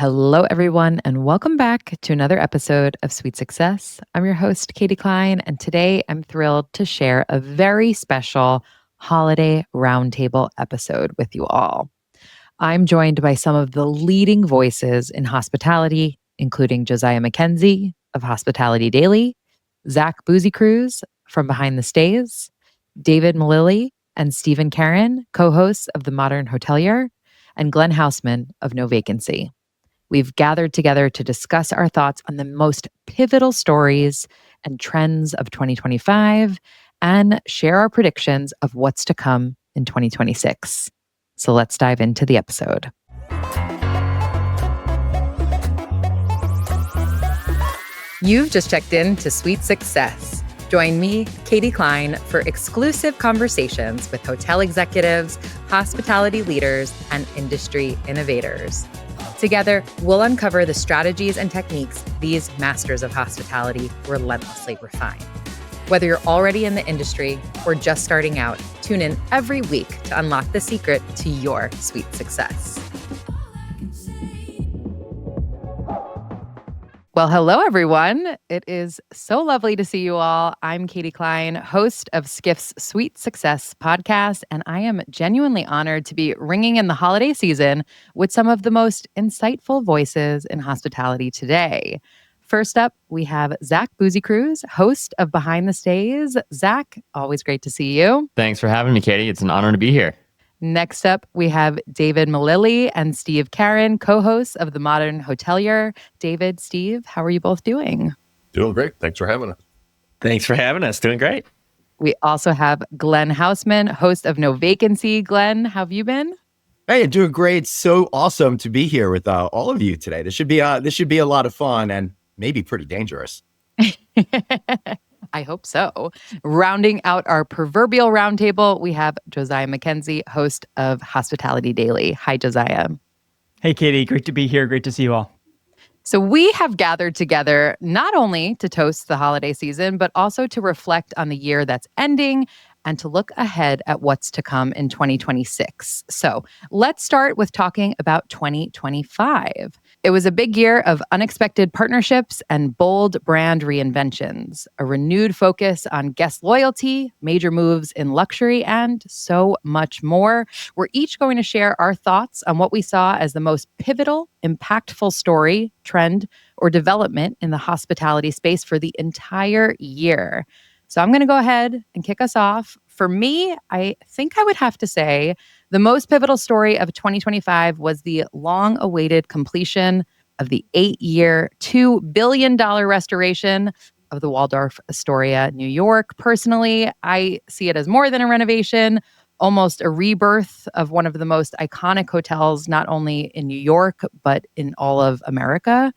Hello, everyone, and welcome back to another episode of Sweet Success. I'm your host, Katie Cline, and today I'm thrilled to share a very special holiday roundtable episode with you all. I'm joined by some of the leading voices in hospitality, including Josiah Mackenzie of Hospitality Daily, Zach Busekrus from Behind the Stays, David Millili and Steve Carran, co-hosts of the Modern Hotelier, and Glenn Haussman of No Vacancy. We've gathered together to discuss our thoughts on the most pivotal stories and trends of 2025 and share our predictions of what's to come in 2026. So let's dive into the episode. You've just checked in to Sweet Success. Join me, Katie Cline, for exclusive conversations with hotel executives, hospitality leaders, and industry innovators. Together, we'll uncover the strategies and techniques these masters of hospitality relentlessly refine. Whether you're already in the industry or just starting out, tune in every week to unlock the secret to your sweet success. Well, hello, everyone. It is so lovely to see you all. I'm Katie Cline, host of Skift's Sweet Success podcast, and I am genuinely honored to be ringing in the holiday season with some of the most insightful voices in hospitality today. First up, we have Zach Busekrus, host of Behind the Stays. Zach, always great to see you. Thanks for having me, Katie. It's an honor to be here. Next up, we have David Millili and Steve Carran, co-hosts of the Modern Hotelier. David, Steve, how are you both doing? Doing great. Thanks for having us. Thanks for having us. Doing great. We also have Glenn Haussman, host of No Vacancy. Glenn, how have you been? Hey, doing great. So awesome to be here with all of you today. This should be a lot of fun and maybe pretty dangerous. I hope so. Rounding out our proverbial roundtable, we have Josiah Mackenzie, host of Hospitality Daily. Hi, Josiah. Hey, Katie. Great to be here. Great to see you all. So we have gathered together not only to toast the holiday season, but also to reflect on the year that's ending and to look ahead at what's to come in 2026. So let's start with talking about 2025. It was a big year of unexpected partnerships and bold brand reinventions, a renewed focus on guest loyalty, major moves in luxury, and so much more. We're each going to share our thoughts on what we saw as the most pivotal, impactful story, trend, or development in the hospitality space for the entire year. So I'm going to go ahead and kick us off. For me, I think I would have to say the most pivotal story of 2025 was the long-awaited completion of the 8-year, $2 billion restoration of the Waldorf Astoria New York. Personally, I see it as more than a renovation, almost a rebirth of one of the most iconic hotels, not only in New York, but in all of America.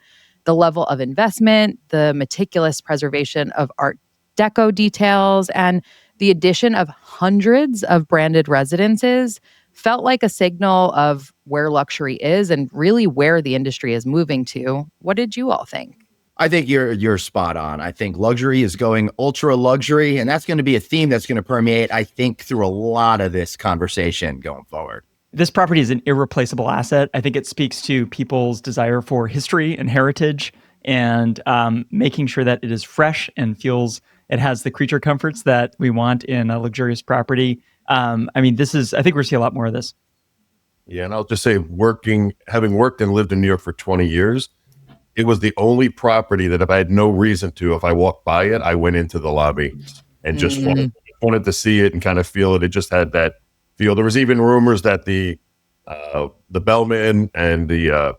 The level of investment, the meticulous preservation of Art Deco details, and the addition of hundreds of branded residences felt like a signal of where luxury is and really where the industry is moving to. What did you all think? I think you're spot on. I think luxury is going ultra luxury, and that's going to be a theme that's going to permeate, I think, through a lot of this conversation going forward. This property is an irreplaceable asset. I think it speaks to people's desire for history and heritage and making sure that it is fresh and it has the creature comforts that we want in a luxurious property. I think we're going to see a lot more of this. Yeah, and I'll just say, having worked and lived in New York for 20 years, it was the only property that if I had no reason to, if I walked by it, I went into the lobby and just wanted to see it and kind of feel it. It just had that feel. There was even rumors that the bellman and the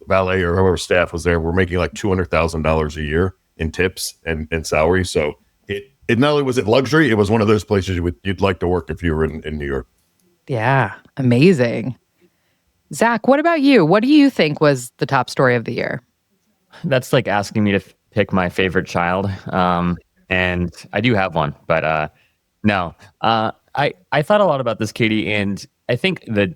valet or whoever staff was there were making like $200,000 a year in tips and salary. So it not only was it luxury, it was one of those places you'd like to work if you were in New York. Yeah, amazing. Zach, what about you? What do you think was the top story of the year? That's like asking me to pick my favorite child. And I do have one, but no. I thought a lot about this, Katie, and I think that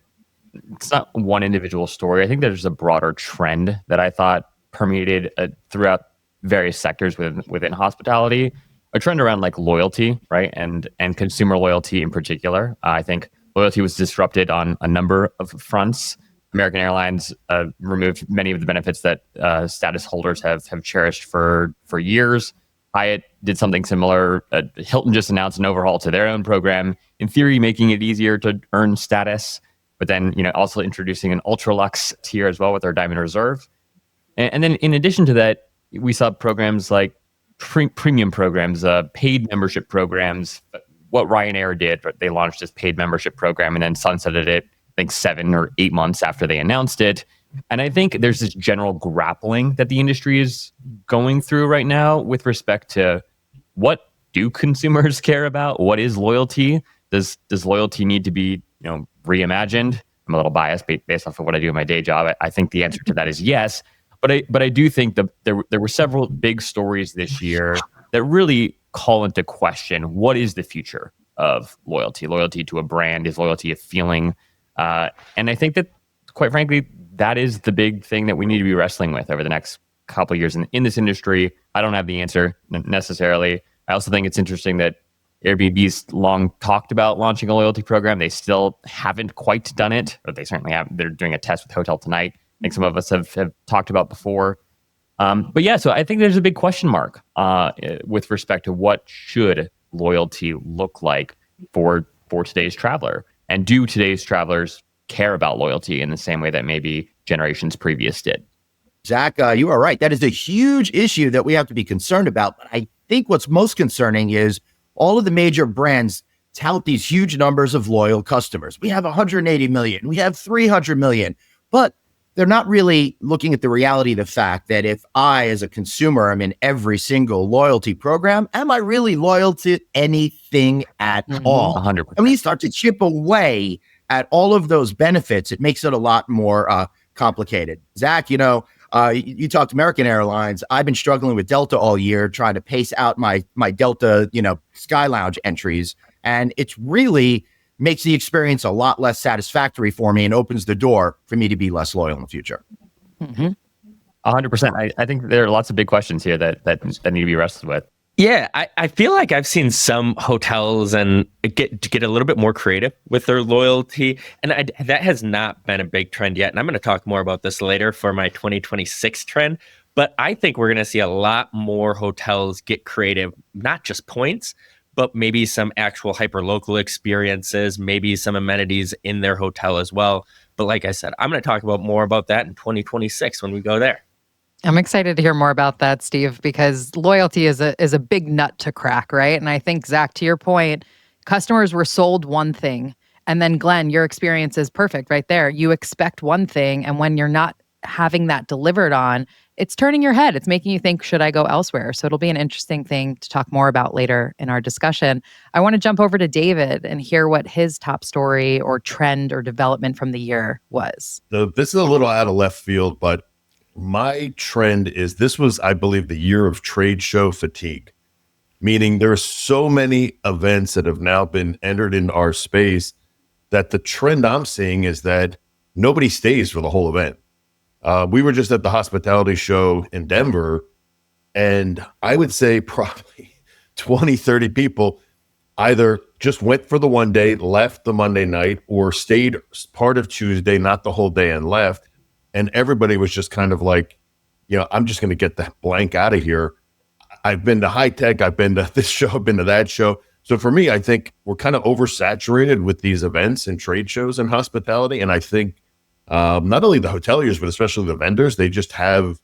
it's not one individual story. I think there's a broader trend that I thought permeated throughout various sectors within hospitality, a trend around like loyalty, right? And consumer loyalty in particular. I think loyalty was disrupted on a number of fronts American Airlines removed many of the benefits that status holders have cherished for years. Hyatt did something similar. Hilton just announced an overhaul to their own program, in theory making it easier to earn status, but then also introducing an ultra luxe tier as well with their Diamond Reserve. And then in addition to that, we saw programs like premium programs, paid membership programs. What Ryanair did, they launched this paid membership program and then sunsetted it, I think 7 or 8 months after they announced it. And I think there's this general grappling that the industry is going through right now with respect to what do consumers care about? What is loyalty? Does loyalty need to be reimagined? I'm a little biased based off of what I do in my day job. I think the answer to that is yes. But I do think that there were several big stories this year that really call into question what is the future of loyalty. Loyalty to a brand, is loyalty a feeling? And I think that, quite frankly, that is the big thing that we need to be wrestling with over the next couple of years in this industry. I don't have the answer necessarily. I also think it's interesting that Airbnb's long talked about launching a loyalty program. They still haven't quite done it, or they certainly haven't. They're doing a test with Hotel Tonight. I think some of us have talked about before. But yeah, so I think there's a big question mark with respect to what should loyalty look like for today's traveler. And do today's travelers care about loyalty in the same way that maybe generations previous did? Zach, you are right. That is a huge issue that we have to be concerned about. But I think what's most concerning is all of the major brands tout these huge numbers of loyal customers. We have 180 million. We have 300 million. But they're not really looking at the reality of the fact that if I, as a consumer, am in every single loyalty program, am I really loyal to anything at all? 100%. And when you start to chip away at all of those benefits, it makes it a lot more complicated. Zach, you talked American Airlines. I've been struggling with Delta all year, trying to pace out my Delta, Sky Lounge entries. And it's really makes the experience a lot less satisfactory for me and opens the door for me to be less loyal in the future. 100%. I think there are lots of big questions here that need to be wrestled with. Yeah, I feel like I've seen some hotels and get a little bit more creative with their loyalty, and that has not been a big trend yet. And I'm going to talk more about this later for my 2026 trend. But I think we're going to see a lot more hotels get creative, not just points, but maybe some actual hyper-local experiences, maybe some amenities in their hotel as well. But like I said, I'm going to talk more about that in 2026 when we go there. I'm excited to hear more about that, Steve, because loyalty is a big nut to crack, right? And I think, Zach, to your point, customers were sold one thing. And then, Glenn, your experience is perfect right there. You expect one thing, and when you're not having that delivered on, it's turning your head. It's making you think, should I go elsewhere? So it'll be an interesting thing to talk more about later in our discussion. I want to jump over to David and hear what his top story or trend or development from the year was. So this is a little out of left field, but my trend is this was, I believe, the year of trade show fatigue, meaning there are so many events that have now been entered in our space that the trend I'm seeing is that nobody stays for the whole event. We were just at the hospitality show in Denver, and I would say probably 20, 30 people either just went for the one day, left the Monday night, or stayed part of Tuesday, not the whole day, and left. And everybody was just kind of like, I'm just going to get the blank out of here. I've been to high tech. I've been to this show. I've been to that show. So for me, I think we're kind of oversaturated with these events and trade shows and hospitality. And I think not only the hoteliers, but especially the vendors, they just have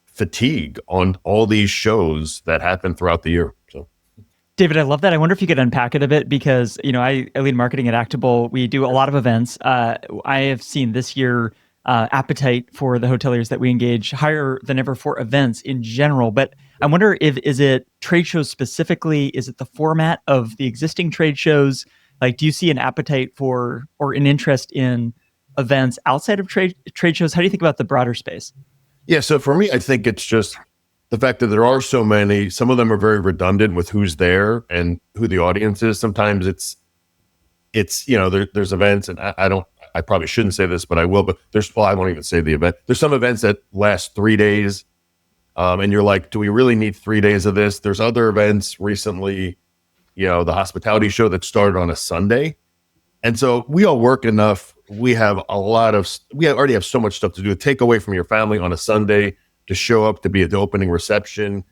fatigue on all these shows that happen throughout the year. So, David, I love that. I wonder if you could unpack it a bit because, I lead marketing at Actable. We do a lot of events. I have seen this year appetite for the hoteliers that we engage higher than ever for events in general. But I wonder is it trade shows specifically? Is it the format of the existing trade shows? Like, do you see an appetite for or an interest in events outside of trade shows? How do you think about the broader space? Yeah, so for me, I think it's just the fact that there are so many. Some of them are very redundant with who's there and who the audience is. Sometimes it's there's events, and I probably shouldn't say this, but I will. But I won't even say the event. There's some events that last 3 days, and you're like, do we really need 3 days of this? There's other events recently, the hospitality show that started on a Sunday. And so we all work enough we already have so much stuff to do. Take away from your family on a Sunday to show up to be at the opening reception.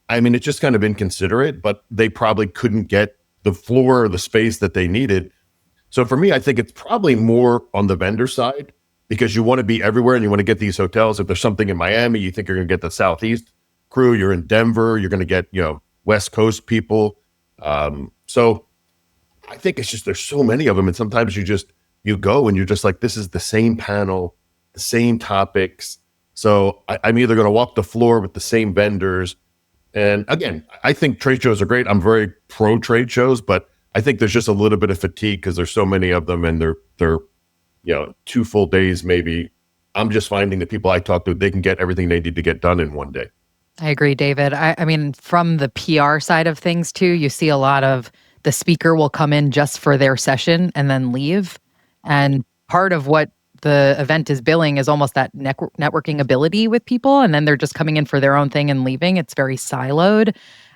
I mean, it's just kind of inconsiderate, but they probably couldn't get the floor or the space that they needed. So for me, I think it's probably more on the vendor side, because you want to be everywhere and you want to get these hotels. If there's something in Miami, you think you're going to get the Southeast crew. You're in Denver, you're going to get, West Coast people. So I think it's just, there's so many of them. And sometimes you go and you're just like, this is the same panel, the same topics. So I'm either going to walk the floor with the same vendors. And again, I think trade shows are great. I'm very pro trade shows, but I think there's just a little bit of fatigue because there's so many of them and they're 2 full days maybe. I'm just finding that people I talk to, they can get everything they need to get done in one day. I agree, David. I mean, from the PR side of things too, you see a lot of the speaker will come in just for their session and then leave. And part of what the event is billing is almost that networking ability with people. And then they're just coming in for their own thing and leaving. It's very siloed.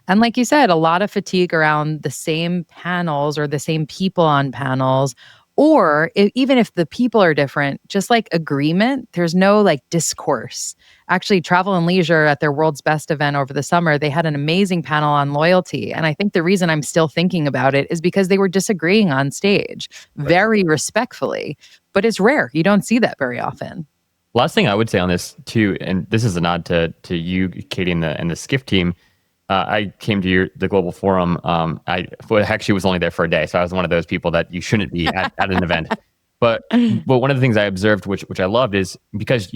And like you said, a lot of fatigue around the same panels or the same people on panels. Or even if the people are different, just like agreement, there's no like discourse. Actually, Travel and Leisure at their World's Best event over the summer, they had an amazing panel on loyalty. And I think the reason I'm still thinking about it is because they were disagreeing on stage very respectfully. But it's rare. You don't see that very often. Last thing I would say on this too, and this is a nod to you, Katie, and the Skiff team. I came to the Global Forum. I actually was only there for a day, so I was one of those people that you shouldn't be at an event. But one of the things I observed, which I loved, is because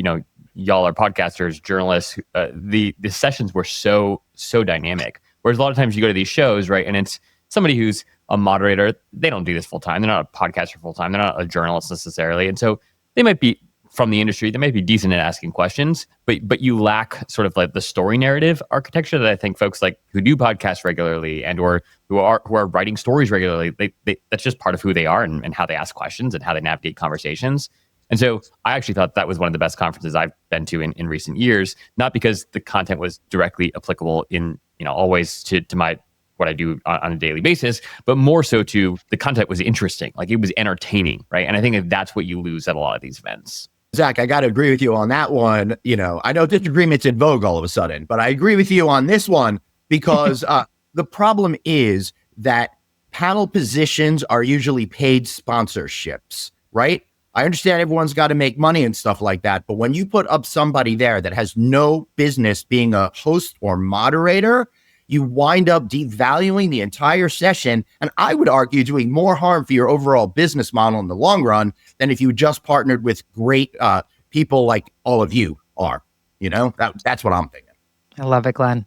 y'all are podcasters, journalists. The sessions were so dynamic. Whereas a lot of times you go to these shows, right, and it's somebody who's a moderator. They don't do this full time. They're not a podcaster full time. They're not a journalist necessarily, and so they might be from the industry. They might be decent at asking questions, but you lack sort of like the story narrative architecture that I think folks like who do podcasts regularly and or who are writing stories regularly, they that's just part of who they are and how they ask questions and how they navigate conversations. And so I actually thought that was one of the best conferences I've been to in recent years, not because the content was directly applicable in always to my what I do on a daily basis, but more so to the content was interesting, like it was entertaining, right? And I think that's what you lose at a lot of these events. Zach, I got to agree with you on that one. I know disagreement's in vogue all of a sudden, but I agree with you on this one because the problem is that panel positions are usually paid sponsorships, right? I understand everyone's got to make money and stuff like that, but when you put up somebody there that has no business being a host or moderator, you wind up devaluing the entire session. And I would argue doing more harm for your overall business model in the long run than if you just partnered with great people like all of you are. That's what I'm thinking. I love it, Glenn.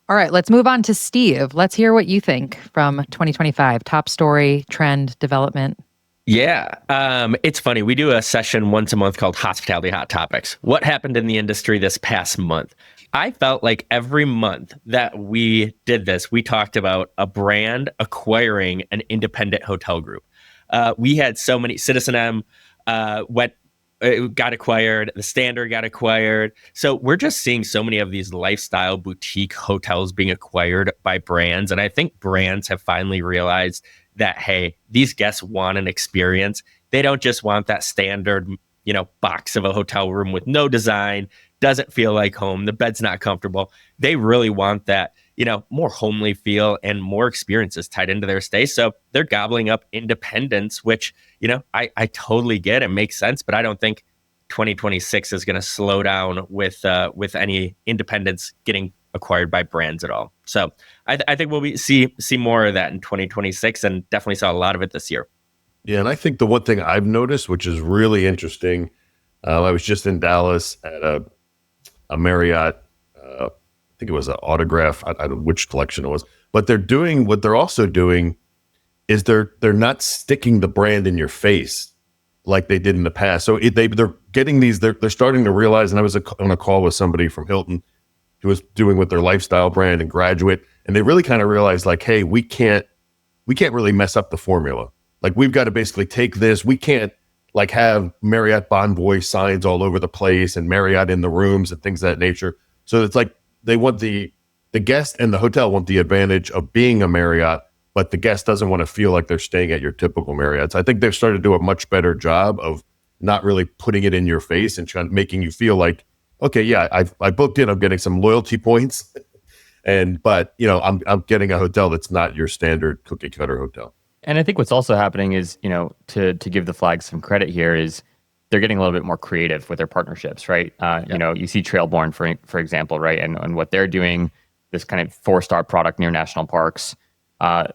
All right, let's move on to Steve. Let's hear what you think from 2025. Top story, trend, development. Yeah. It's funny. We do a session once a month called Hospitality Hot Topics. What happened in the industry this past month? I felt like every month that we did this, we talked about a brand acquiring an independent hotel group. We had so many. Citizen M got acquired. The Standard got acquired. So we're just seeing so many of these lifestyle boutique hotels being acquired by brands. And I think brands have finally realized that, hey, these guests want an experience. They don't just want that standard, box of a hotel room with no design, doesn't feel like home, the bed's not comfortable. They really want that, more homely feel and more experiences tied into their stay. So they're gobbling up independence, which, I totally get and makes sense, but I don't think 2026 is going to slow down with any independents getting acquired by brands at all. So I think we'll see more of that in 2026 and definitely saw a lot of it this year. Yeah, and I think the one thing I've noticed, which is really interesting, I was just in Dallas at a Marriott, I think it was an autograph, I don't know which collection it was, but what they're also doing is they're not sticking the brand in your face like they did in the past. So they're getting these, they're starting to realize, and I was on a call with somebody from Hilton who was doing with their lifestyle brand and Graduate, and they really kind of realized like, hey, we can't really mess up the formula. Like we've got to basically take this. We can't like have Marriott Bonvoy signs all over the place and Marriott in the rooms and things of that nature. So it's like they want the guest and the hotel want the advantage of being a Marriott, but the guest doesn't want to feel like they're staying at your typical Marriott. So I think they've started to do a much better job of not really putting it in your face and making you feel like, okay, yeah, I booked in, I'm getting some loyalty points, but I'm getting a hotel that's not your standard cookie cutter hotel. And I think what's also happening is, to give the flag some credit here, is they're getting a little bit more creative with their partnerships, right? You see Trailborn, for example, right? And what they're doing, this kind of 4-star product near national parks. I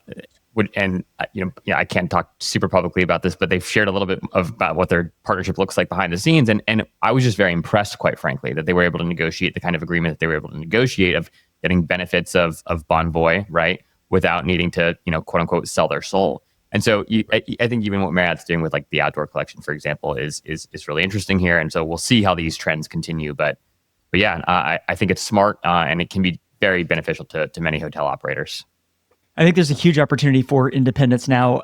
can't talk super publicly about this, but they've shared a little bit about what their partnership looks like behind the scenes. And I was just very impressed, quite frankly, that they were able to negotiate the kind of agreement that they were able to negotiate of getting benefits of Bonvoy, right? Without needing to, quote unquote, sell their soul. And so I think even what Marriott's doing with like the outdoor collection, for example, is really interesting here. And so we'll see how these trends continue. But yeah, I think it's smart and it can be very beneficial to many hotel operators. I think there's a huge opportunity for independence now.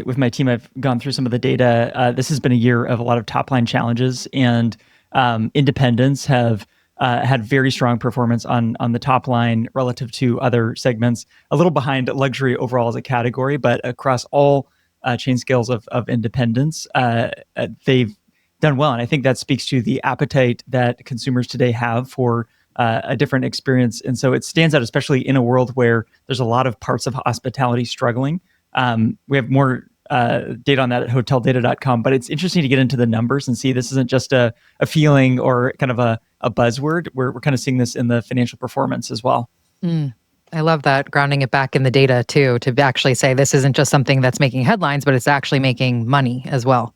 With my team, I've gone through some of the data. This has been a year of a lot of top line challenges, and independents have had very strong performance on the top line relative to other segments. A little behind luxury overall as a category, but across all chain scales of independents, they've done well. And I think that speaks to the appetite that consumers today have for a different experience. And so it stands out, especially in a world where there's a lot of parts of hospitality struggling. We have more data on that at hoteldata.com, but it's interesting to get into the numbers and see this isn't just a feeling or kind of a buzzword. We're kind of seeing this in the financial performance as well. I love that, grounding it back in the data too, to actually say this isn't just something that's making headlines, but it's actually making money as well.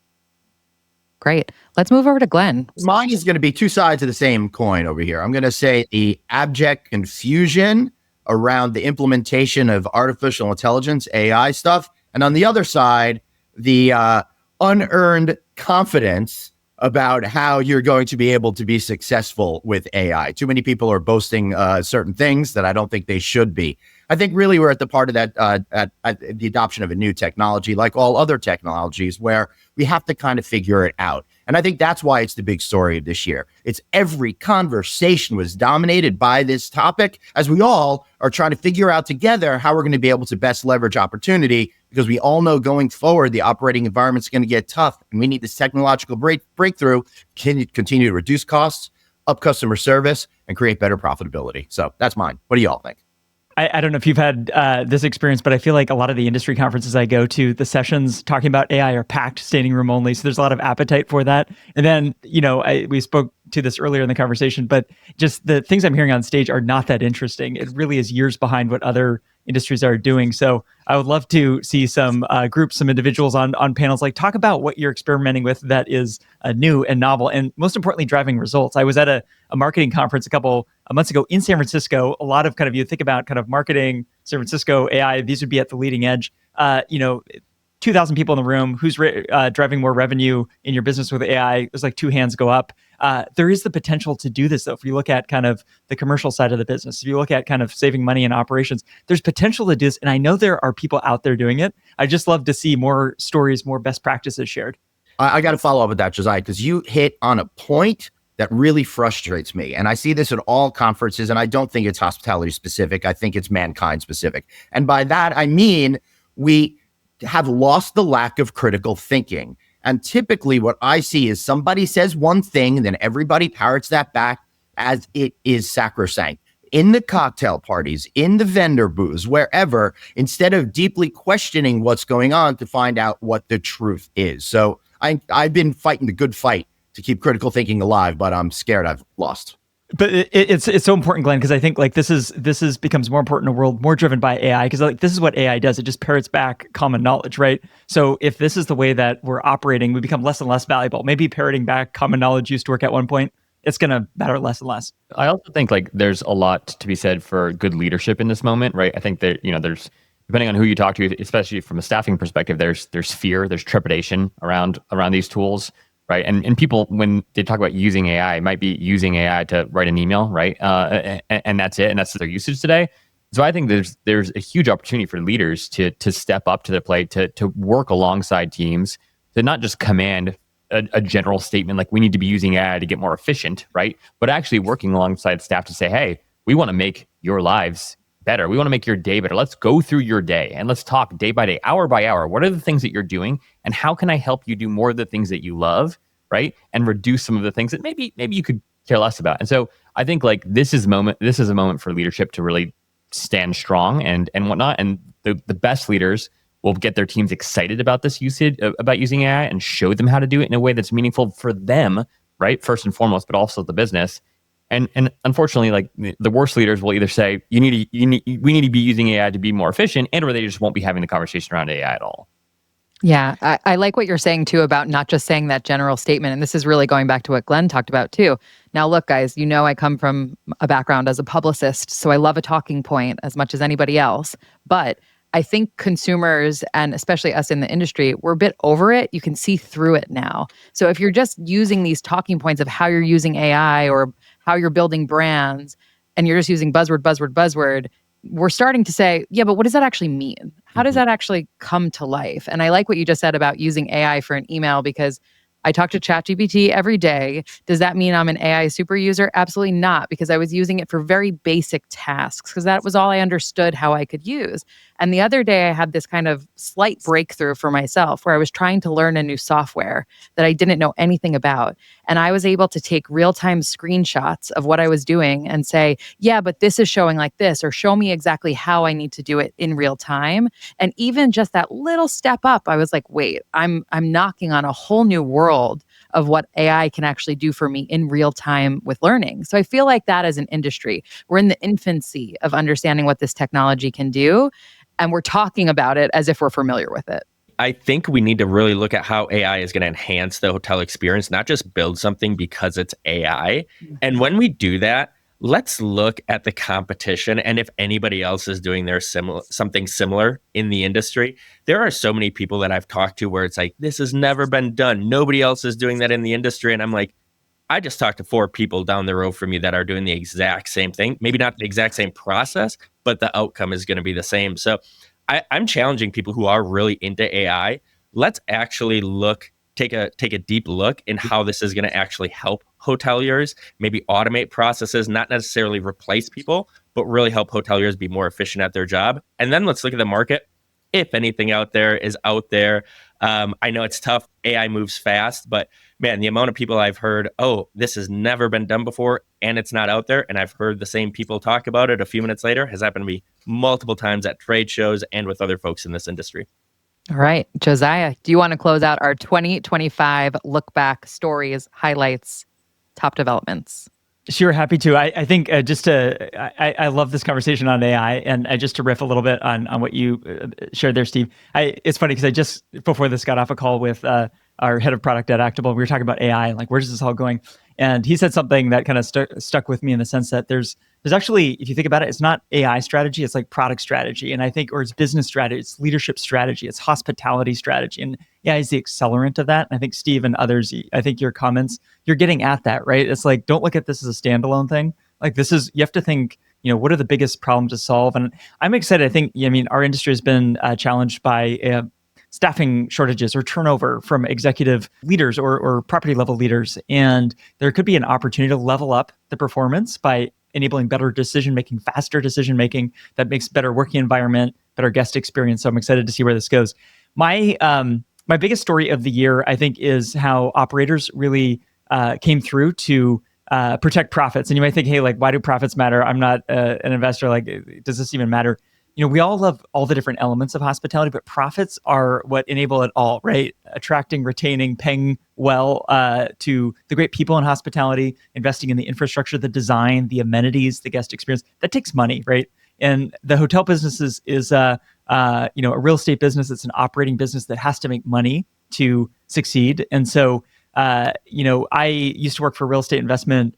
Great. Let's move over to Glenn. Mine is going to be two sides of the same coin over here. I'm going to say the abject confusion around the implementation of artificial intelligence, AI stuff. And on the other side, the unearned confidence about how you're going to be able to be successful with AI. Too many people are boasting certain things that I don't think they should be. I think really we're at the part of that, at the adoption of a new technology, like all other technologies, where we have to kind of figure it out. And I think that's why it's the big story of this year. It's every conversation was dominated by this topic, as we all are trying to figure out together how we're going to be able to best leverage opportunity, because we all know going forward, the operating environment's going to get tough, and we need this technological breakthrough, continue to reduce costs, up customer service, and create better profitability. So that's mine. What do you all think? I don't know if you've had this experience, but I feel like a lot of the industry conferences I go to, the sessions talking about AI are packed, standing room only. So there's a lot of appetite for that. And then, we spoke to this earlier in the conversation, but just the things I'm hearing on stage are not that interesting. It really is years behind what other industries are doing. So I would love to see some groups, some individuals on panels, like talk about what you're experimenting with that is new and novel, and most importantly, driving results. I was at a marketing conference a couple of months ago in San Francisco. A lot of you think about kind of marketing, San Francisco, AI, these would be at the leading edge. 2,000 people in the room. Who's driving more revenue in your business with AI? There's like 2 hands go up. There is the potential to do this, though. If you look at kind of the commercial side of the business, if you look at kind of saving money in operations, there's potential to do this. And I know there are people out there doing it. I just love to see more stories, more best practices shared. I got to follow up with that, Josiah, because you hit on a point that really frustrates me. And I see this at all conferences, and I don't think it's hospitality specific. I think it's mankind specific. And by that, I mean, we have lost the lack of critical thinking. And typically what I see is somebody says one thing, and then everybody parrots that back as it is sacrosanct. In the cocktail parties, in the vendor booths, wherever, instead of deeply questioning what's going on to find out what the truth is. So I've been fighting the good fight to keep critical thinking alive, but I'm scared I've lost. But it's so important, Glenn, because I think like this is becomes more important in a world more driven by AI, because like this is what AI does. It just parrots back common knowledge, right? So if this is the way that we're operating, we become less and less valuable. Maybe parroting back common knowledge used to work at one point. It's going to matter less and less. I also think like there's a lot to be said for good leadership in this moment, right? I think that there's, depending on who you talk to, especially from a staffing perspective, there's fear, there's trepidation around these tools. Right. And people, when they talk about using AI, might be using AI to write an email, right? And that's it. And that's their usage today. So I think there's a huge opportunity for leaders to step up to the plate, to work alongside teams, to not just command a general statement like we need to be using AI to get more efficient, right? But actually working alongside staff to say, hey, we want to make your lives better. We want to make your day better. Let's go through your day and let's talk day by day, hour by hour. What are the things that you're doing and how can I help you do more of the things that you love right? And reduce some of the things that maybe you could care less about. And so I think like this is a moment for leadership to really stand strong and whatnot. And the best leaders will get their teams excited about this usage, about using AI, and show them how to do it in a way that's meaningful for them, right? First and foremost, but also the business. And unfortunately, like the worst leaders will either say we need to be using AI to be more efficient, and or they just won't be having the conversation around AI at all. Yeah, I like what you're saying too about not just saying that general statement. And this is really going back to what Glenn talked about too. Now, look, guys, I come from a background as a publicist, so I love a talking point as much as anybody else. But I think consumers, and especially us in the industry, we're a bit over it. You can see through it now. So if you're just using these talking points of how you're using AI or how you're building brands, and you're just using buzzword, we're starting to say, yeah, but what does that actually mean? How does that actually come to life? And I like what you just said about using AI for an email, because I talk to ChatGPT every day. Does that mean I'm an AI super user? Absolutely not, because I was using it for very basic tasks, because that was all I understood how I could use. And the other day I had this kind of slight breakthrough for myself where I was trying to learn a new software that I didn't know anything about. And I was able to take real-time screenshots of what I was doing and say, yeah, but this is showing like this, or show me exactly how I need to do it in real time. And even just that little step up, I was like, wait, I'm knocking on a whole new world of what AI can actually do for me in real time with learning. So I feel like that as an industry, we're in the infancy of understanding what this technology can do, and we're talking about it as if we're familiar with it. I think we need to really look at how AI is going to enhance the hotel experience, not just build something because it's AI. And when we do that, let's look at the competition and if anybody else is doing something similar in the industry. There are so many people that I've talked to where it's like, this has never been done. Nobody else is doing that in the industry. And I'm like, I just talked to 4 people down the road from you that are doing the exact same thing. Maybe not the exact same process, but the outcome is going to be the same. So I'm challenging people who are really into AI. Let's actually take a deep look in how this is going to actually help hoteliers, maybe automate processes, not necessarily replace people, but really help hoteliers be more efficient at their job. And then let's look at the market. If anything out there is out there, I know it's tough. AI moves fast, but man, the amount of people I've heard, oh, this has never been done before and it's not out there. And I've heard the same people talk about it a few minutes later has happened to me multiple times at trade shows and with other folks in this industry. All right, Josiah, do you want to close out our 2025 look back stories, highlights, top developments? Sure, happy to. I think I love this conversation on AI, and just to riff a little bit on what you shared there, Steve. It's funny because I just before this got off a call with our head of product at Actable. We were talking about AI and like where's this all going, and he said something that kind of stuck with me in the sense that there's actually, if you think about it, it's not AI strategy, it's like product strategy, and I think, or it's business strategy, it's leadership strategy, it's hospitality strategy, and AI is the accelerant of that. And I think Steve and others, I think your comments, you're getting at that, right? It's like, don't look at this as a standalone thing. Like this is, you have to think, what are the biggest problems to solve? And I'm excited. I think, our industry has been challenged by staffing shortages or turnover from executive leaders or property level leaders. And there could be an opportunity to level up the performance by enabling better decision-making, faster decision-making that makes better working environment, better guest experience. So I'm excited to see where this goes. My biggest story of the year, I think, is how operators really came through to protect profits. And you might think, hey, like, why do profits matter? I'm not an investor. Like, does this even matter? We all love all the different elements of hospitality, but profits are what enable it all, right? Attracting, retaining, paying well to the great people in hospitality, investing in the infrastructure, the design, the amenities, the guest experience. That takes money, right? And the hotel business is a real estate business. It's an operating business that has to make money to succeed. And so, I used to work for a real estate investment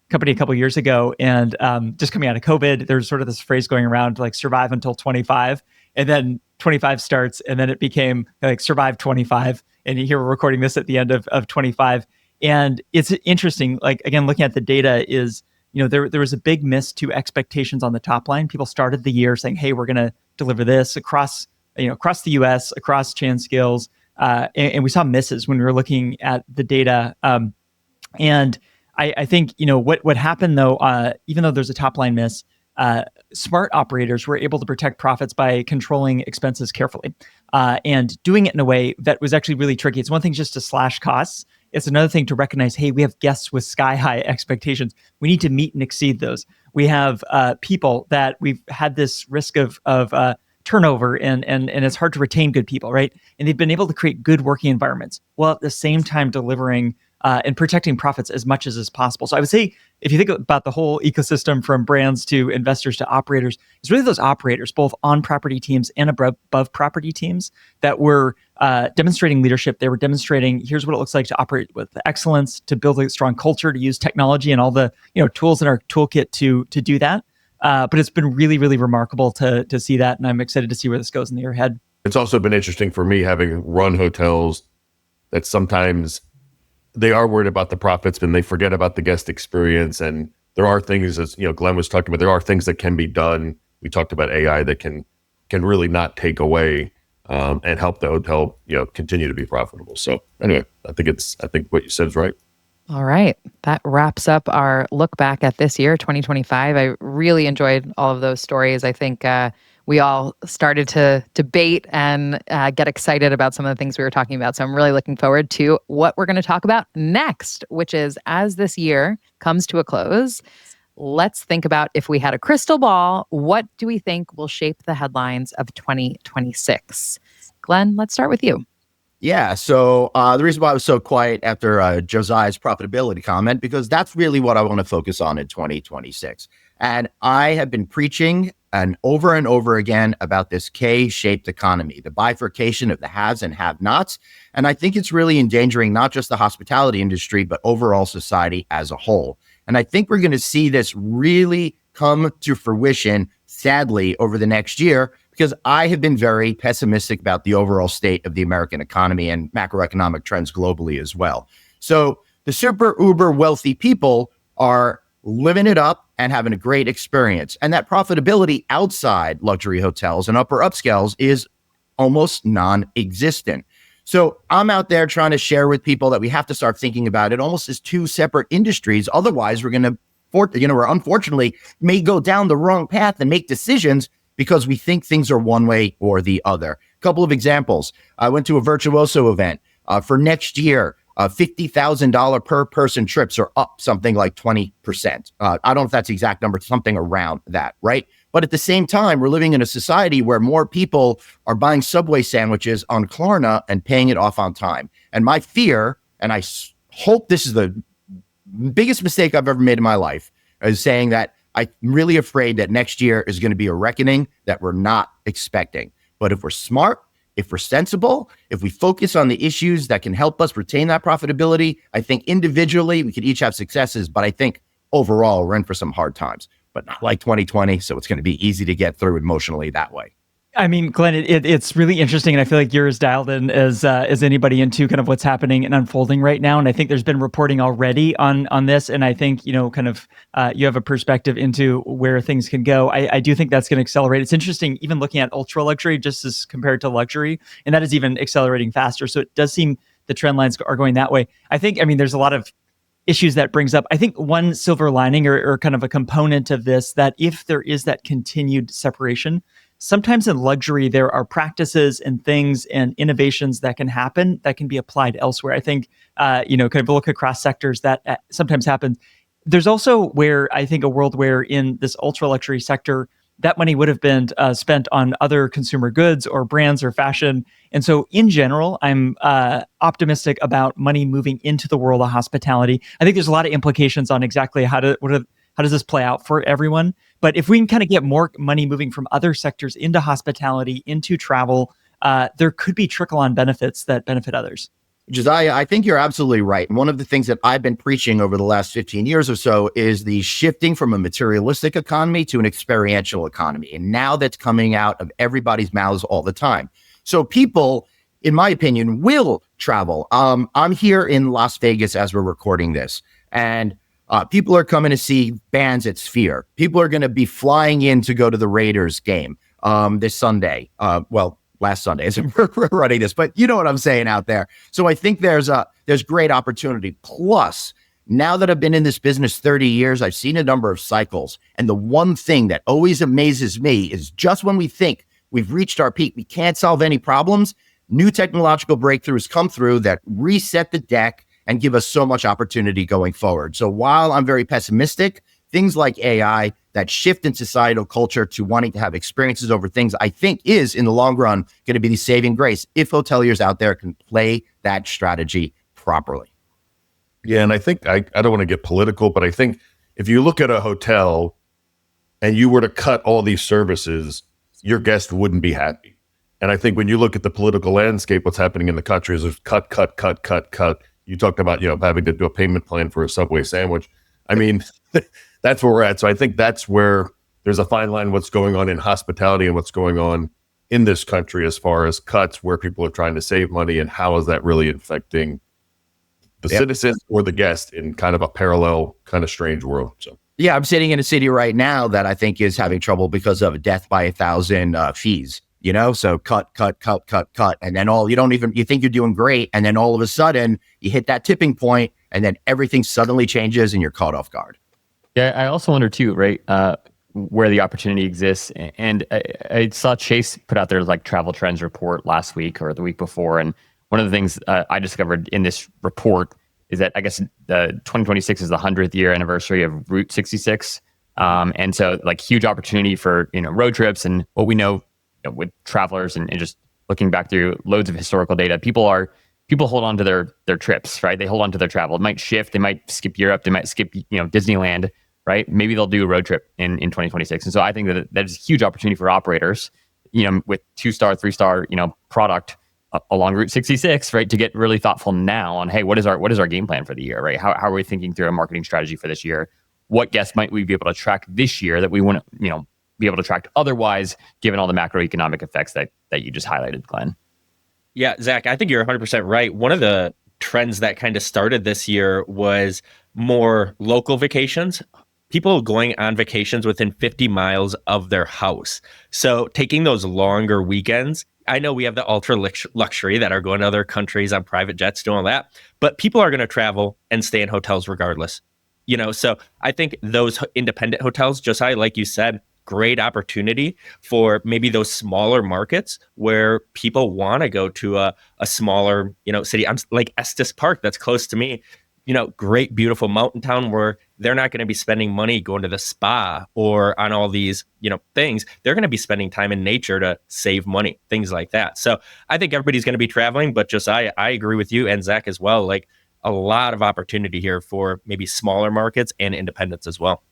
company a couple of years ago, and just coming out of COVID, there's sort of this phrase going around like survive until 25, and then 25 starts, and then it became like survive 25. And here we're recording this at the end of 25, and it's interesting. Like again, looking at the data is, there was a big miss to expectations on the top line. People started the year saying, "Hey, we're going to deliver this across the U.S., across chain scales," and we saw misses when we were looking at the data. And I think, what happened though, even though there's a top line miss, smart operators were able to protect profits by controlling expenses carefully and doing it in a way that was actually really tricky. It's one thing just to slash costs. it's another thing to recognize, hey, we have guests with sky high expectations. We need to meet and exceed those. We have people that we've had this risk of turnover, and it's hard to retain good people, right? And they've been able to create good working environments while at the same time delivering and protecting profits as much as is possible. So I would say, if you think about the whole ecosystem from brands to investors to operators, it's really those operators, both on property teams and above property teams, that were demonstrating leadership. They were demonstrating, here's what it looks like to operate with excellence, to build a strong culture, to use technology and all the tools in our toolkit to do that. But it's been really, really remarkable to see that, and I'm excited to see where this goes in the year ahead. It's also been interesting for me, having run hotels, that sometimes they are worried about the profits, but they forget about the guest experience. And there are things, as Glenn was talking about, there are things that can be done. We talked about AI that can really not take away and help the hotel continue to be profitable. So anyway, I think what you said is right. All right. That wraps up our look back at this year, 2025. I really enjoyed all of those stories. I think we all started to debate and get excited about some of the things we were talking about. So I'm really looking forward to what we're going to talk about next, which is, as this year comes to a close, let's think about, if we had a crystal ball, what do we think will shape the headlines of 2026? Glenn, let's start with you. Yeah, so the reason why I was so quiet after Josiah's profitability comment, because that's really what I want to focus on in 2026. And I have been preaching and over again about this K-shaped economy, the bifurcation of the haves and have-nots. And I think it's really endangering not just the hospitality industry, but overall society as a whole. And I think we're going to see this really come to fruition, sadly, over the next year, because I have been very pessimistic about the overall state of the American economy and macroeconomic trends globally as well. So the super uber wealthy people are living it up and having a great experience. And that profitability outside luxury hotels and upper upscales is almost non-existent. So I'm out there trying to share with people that we have to start thinking about it almost as two separate industries. Otherwise, we're unfortunately may go down the wrong path and make decisions because we think things are one way or the other. A couple of examples. I went to a Virtuoso event for next year. $50,000 per person trips are up something like 20%. I don't know if that's the exact number, something around that, right? But at the same time, we're living in a society where more people are buying Subway sandwiches on Klarna and paying it off on time. And my fear, and I hope this is the biggest mistake I've ever made in my life, is saying that I'm really afraid that next year is going to be a reckoning that we're not expecting. But if we're smart, if we're sensible, if we focus on the issues that can help us retain that profitability, I think individually we could each have successes, but I think overall we're in for some hard times, but not like 2020. So it's going to be easy to get through emotionally that way. I mean, Glenn, it's really interesting, and I feel like you're as dialed in as anybody into kind of what's happening and unfolding right now. And I think there's been reporting already on this, and I think you have a perspective into where things can go. I do think that's going to accelerate. It's interesting, even looking at ultra luxury just as compared to luxury, and that is even accelerating faster. So it does seem the trend lines are going that way. I think, there's a lot of issues that brings up. I think one silver lining or kind of a component of this, that if there is that continued separation, sometimes in luxury, there are practices and things and innovations that can happen that can be applied elsewhere. I think, kind of look across sectors that sometimes happen. There's also where I think a world where in this ultra luxury sector, that money would have been spent on other consumer goods or brands or fashion. And so in general, I'm optimistic about money moving into the world of hospitality. I think there's a lot of implications on exactly how does this play out for everyone? But if we can kind of get more money moving from other sectors into hospitality, into travel, there could be trickle-on benefits that benefit others. Josiah, I think you're absolutely right. And one of the things that I've been preaching over the last 15 years or so is the shifting from a materialistic economy to an experiential economy. And now that's coming out of everybody's mouths all the time. So people, in my opinion, will travel. I'm here in Las Vegas as we're recording this. And people are coming to see bands at Sphere. People are going to be flying in to go to the Raiders game this Sunday. Last Sunday as we're running this, but you know what I'm saying out there. So I think there's great opportunity. Plus, now that I've been in this business 30 years, I've seen a number of cycles. And the one thing that always amazes me is just when we think we've reached our peak, we can't solve any problems, new technological breakthroughs come through that reset the deck and give us so much opportunity going forward. So while I'm very pessimistic, things like AI, that shift in societal culture to wanting to have experiences over things, I think is in the long run going to be the saving grace if hoteliers out there can play that strategy properly. Yeah, and I think I don't want to get political, but I think if you look at a hotel and you were to cut all these services, your guest wouldn't be happy. And I think when you look at the political landscape, what's happening in the country is there's cut, cut, cut, cut, cut. You talked about, having to do a payment plan for a Subway sandwich. I mean, that's where we're at. So I think that's where there's a fine line, what's going on in hospitality and what's going on in this country as far as cuts, where people are trying to save money, and how is that really affecting the citizens or the guest in kind of a parallel, kind of strange world. So. Yeah, I'm sitting in a city right now that I think is having trouble because of death by 1,000 fees. So cut. And then you think you're doing great. And then all of a sudden you hit that tipping point and then everything suddenly changes and you're caught off guard. Yeah, I also wonder too, right, where the opportunity exists. And I saw Chase put out their travel trends report last week or the week before. And one of the things I discovered in this report is that I guess 2026 is the 100th year anniversary of Route 66. And so huge opportunity for, road trips. And what we know with travelers and just looking back through loads of historical data, people hold on to their trips, right? They hold on to their travel. It might shift. They might skip Europe. They might skip, Disneyland, right? Maybe they'll do a road trip in 2026. And so I think that is a huge opportunity for operators, with 2-star, 3-star, product along Route 66, right? To get really thoughtful now on, hey, what is our game plan for the year, right? How are we thinking through a marketing strategy for this year? What guests might we be able to attract this year that we wouldn't, be able to attract otherwise, given all the macroeconomic effects that you just highlighted, Glenn? Yeah, Zach, I think you're 100% right. One of the trends that kind of started this year was more local vacations. People going on vacations within 50 miles of their house. So taking those longer weekends, I know we have the ultra luxury that are going to other countries on private jets, doing all that, but people are going to travel and stay in hotels regardless. So I think those independent hotels, Josiah, like you said, great opportunity for maybe those smaller markets where people want to go to a smaller, city. I'm like Estes Park, that's close to me, great, beautiful mountain town where they're not going to be spending money going to the spa or on all these, things. They're going to be spending time in nature to save money, things like that. So I think everybody's going to be traveling, but Josiah, I agree with you and Zach as well. A lot of opportunity here for maybe smaller markets and independents as well.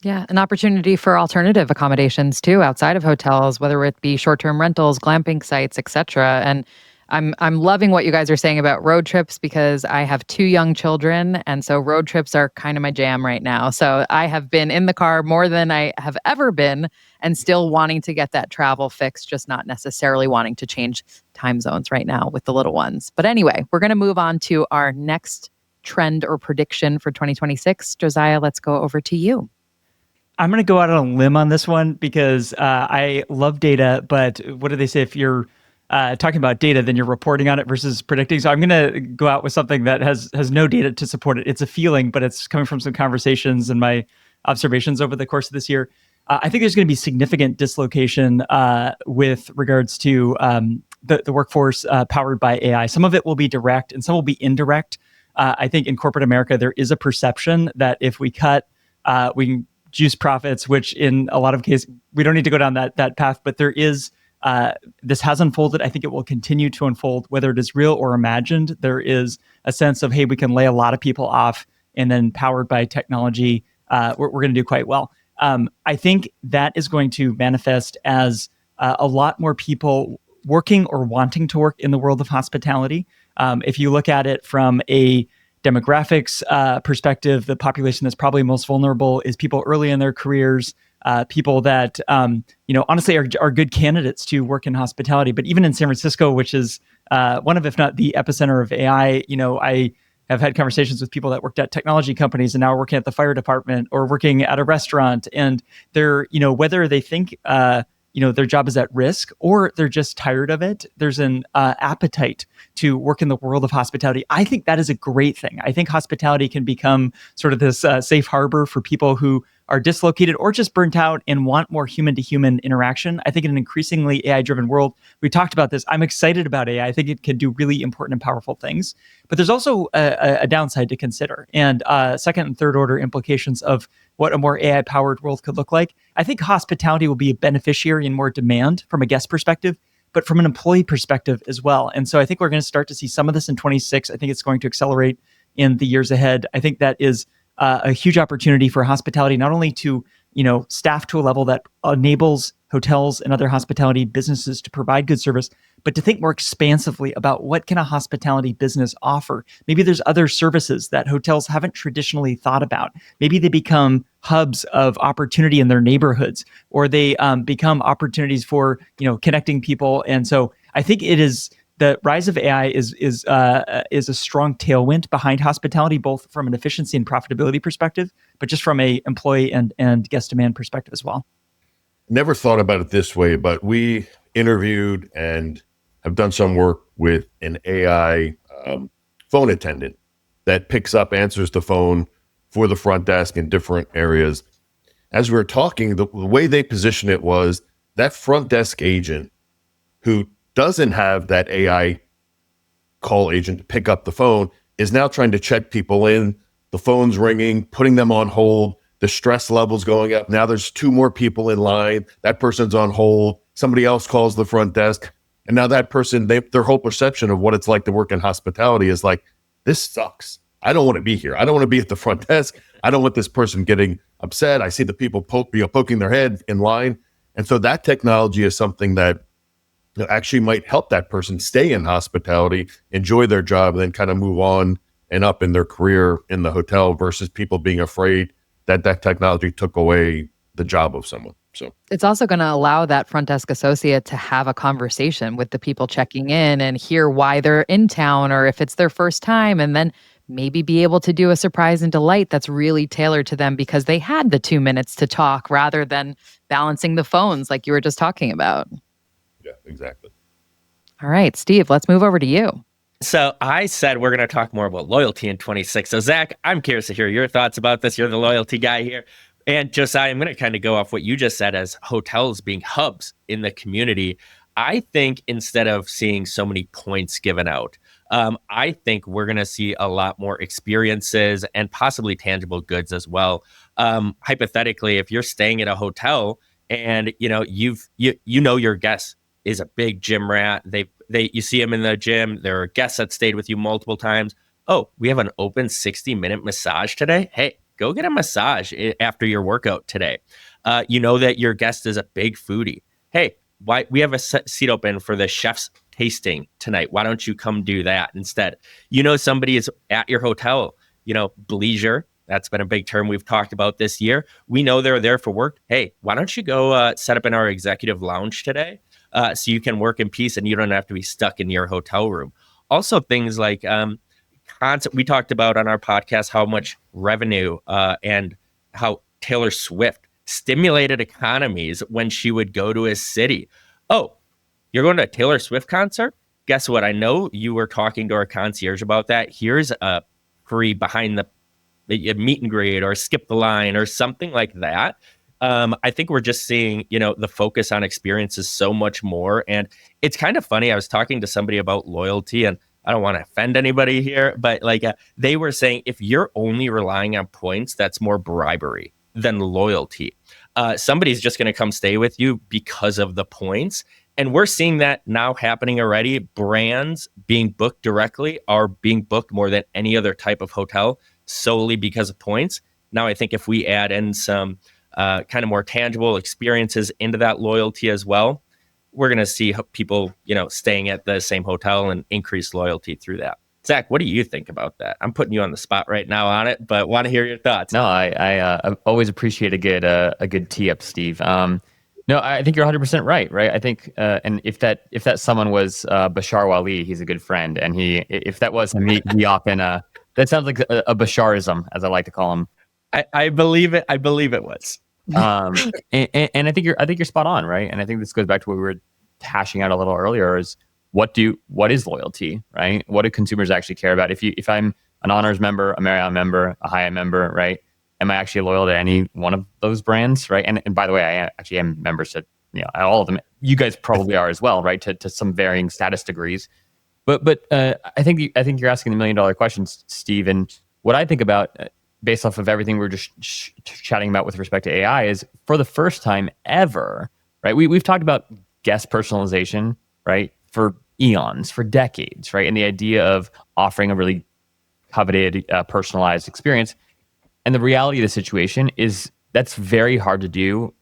Yeah, an opportunity for alternative accommodations too, outside of hotels, whether it be short-term rentals, glamping sites, etc. And I'm loving what you guys are saying about road trips because I have 2 young children, and so road trips are kind of my jam right now. So I have been in the car more than I have ever been, and still wanting to get that travel fix, just not necessarily wanting to change time zones right now with the little ones. But anyway, we're going to move on to our next trend or prediction for 2026. Josiah, let's go over to you. I'm going to go out on a limb on this one because I love data, but what do they say? If you're talking about data, then you're reporting on it versus predicting. So I'm going to go out with something that has no data to support it. It's a feeling, but it's coming from some conversations and my observations over the course of this year. I think there's going to be significant dislocation with regards to the workforce powered by AI. Some of it will be direct and some will be indirect. I think in corporate America, there is a perception that if we cut, we can juice profits, which in a lot of cases, we don't need to go down that path, but there is, this has unfolded. I think it will continue to unfold, whether it is real or imagined. There is a sense of, hey, we can lay a lot of people off and then powered by technology, we're going to do quite well. I think that is going to manifest as a lot more people working or wanting to work in the world of hospitality. If you look at it from a demographics perspective, the population that's probably most vulnerable is people early in their careers, people that, honestly are good candidates to work in hospitality. But even in San Francisco, which is one of, if not the epicenter of AI, I have had conversations with people that worked at technology companies and now are working at the fire department or working at a restaurant. And they're, whether they think, their job is at risk or they're just tired of it, there's an appetite to work in the world of hospitality. I think that is a great thing. I think hospitality can become sort of this safe harbor for people who are dislocated or just burnt out and want more human-to-human interaction. I think in an increasingly AI-driven world, we talked about this. I'm excited about AI. I think it can do really important and powerful things. But there's also a downside to consider, and second and third order implications of what a more AI-powered world could look like. I think hospitality will be a beneficiary and more demand from a guest perspective, but from an employee perspective as well. And so I think we're going to start to see some of this in 26. I think it's going to accelerate in the years ahead. I think that is a huge opportunity for hospitality, not only to, staff to a level that enables hotels and other hospitality businesses to provide good service, but to think more expansively about what can a hospitality business offer. Maybe there's other services that hotels haven't traditionally thought about. Maybe they become hubs of opportunity in their neighborhoods, or they become opportunities for, connecting people. And so I think the rise of AI is a strong tailwind behind hospitality, both from an efficiency and profitability perspective, but just from a employee and guest demand perspective as well. Never thought about it this way, but we interviewed and have done some work with an AI phone attendant that picks up, answers the phone for the front desk in different areas. As we were talking, the way they position it was that front desk agent who doesn't have that AI call agent to pick up the phone is now trying to check people in. The phone's ringing, putting them on hold. The stress level's going up. Now there's 2 more people in line. That person's on hold. Somebody else calls the front desk. And now that person, their whole perception of what it's like to work in hospitality is like, this sucks. I don't want to be here. I don't want to be at the front desk. I don't want this person getting upset. I see the people poking their head in line. And so that technology is something that actually might help that person stay in hospitality, enjoy their job, and then kind of move on and up in their career in the hotel versus people being afraid that technology took away the job of someone. So it's also going to allow that front desk associate to have a conversation with the people checking in and hear why they're in town or if it's their first time, and then maybe be able to do a surprise and delight that's really tailored to them because they had the 2 minutes to talk rather than balancing the phones like you were just talking about. yeah, exactly. All right, Steve, let's move over to you. So I said we're going to talk more about loyalty in 26. So Zach, I'm curious to hear your thoughts about this. You're the loyalty guy here. And Josiah, I'm going to kind of go off what you just said as hotels being hubs in the community. I think instead of seeing so many points given out, I think we're going to see a lot more experiences and possibly tangible goods as well. Hypothetically, if you're staying at a hotel and your guest is a big gym rat, you see him in the gym. There are guests that stayed with you multiple times. Oh, we have an open 60-minute massage today. Hey, go get a massage after your workout today. You know that your guest is a big foodie. Hey, why we have a seat open for the chef's tasting tonight. Why don't you come do that instead? Somebody is at your hotel, bleisure. That's been a big term we've talked about this year. We know they're there for work. Hey, why don't you go set up in our executive lounge today so you can work in peace and you don't have to be stuck in your hotel room. Also, things like we talked about on our podcast how much revenue and how Taylor Swift stimulated economies when she would go to a city. Oh, you're going to a Taylor Swift concert? Guess what? I know you were talking to our concierge about that. Here's a free behind the meet and greet or skip the line or something like that. I think we're just seeing, the focus on experiences so much more. And it's kind of funny. I was talking to somebody about loyalty, and I don't want to offend anybody here, but they were saying if you're only relying on points, that's more bribery than loyalty. Somebody's just going to come stay with you because of the points. And we're seeing that now happening already. Brands being booked directly are being booked more than any other type of hotel solely because of points. Now, I think if we add in some kind of more tangible experiences into that loyalty as well, we're going to see people, staying at the same hotel and increase loyalty through that. Zach, what do you think about that? I'm putting you on the spot right now on it, but want to hear your thoughts. No, I always appreciate a good tee up, Steve. No, I think you're 100% right. I think, and if that someone was Bashar Wali, he's a good friend, and if that was him, he often that sounds like a Basharism, as I like to call him. I believe it. I believe it was. And I think you're spot on, right? And I think this goes back to what we were hashing out a little earlier: is what is loyalty, right? What do consumers actually care about? If I'm an Honors member, a Marriott member, a Hyatt member, right? am I actually loyal to any one of those brands, right? And by the way, I actually am members to all of them. You guys probably are as well, right? To some varying status degrees. But I think you're asking the $1 million questions, Steve. And what I think about, based off of everything we were just chatting about with respect to AI, is for the first time ever, right? We've talked about guest personalization, right, for eons, for decades, right, and the idea of offering a really coveted, personalized experience. And the reality of the situation is that's very hard to do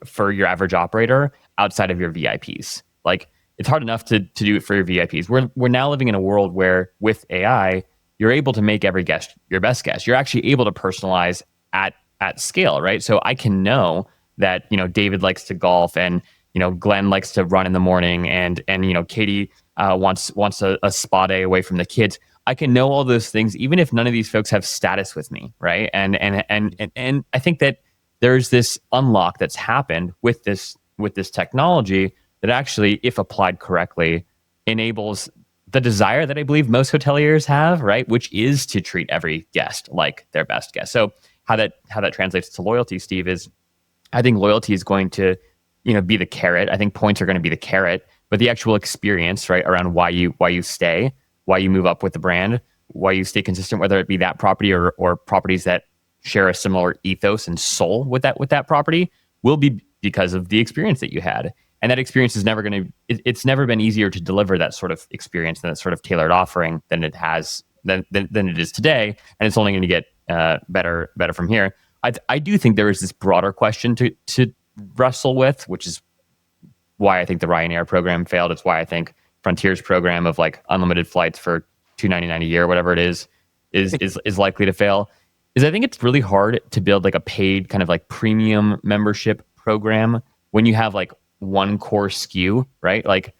for your average operator outside of your VIPs. Like, it's hard enough to do it for your VIPs. We're now living in a world where with AI, you're able to make every guest your best guest. You're actually able to personalize at scale, right? So I can know that, David likes to golf, and, Glenn likes to run in the morning, and Katie wants a spa day away from the kids. I can know all those things, even if none of these folks have status with me, right? And I think that there's this unlock that's happened with this technology that actually, if applied correctly, enables the desire that I believe most hoteliers have, right? Which is to treat every guest like their best guest. So how that translates to loyalty, Steve, is I think loyalty is going to, be the carrot. I think points are going to be the carrot, but the actual experience, right, around why you stay, why you move up with the brand, why you stay consistent, whether it be that property or properties that share a similar ethos and soul with that property, will be because of the experience that you had. And that experience is it's never been easier to deliver that sort of experience and that sort of tailored offering than it is today. And it's only going to get better from here. I do think there is this broader question to wrestle with, which is why I think the Ryanair program failed. It's why I think Frontier's program of like unlimited flights for $299 a year, whatever it is likely to fail. Is I think it's really hard to build like a paid kind of like premium membership program when you have like one core SKU, right? Like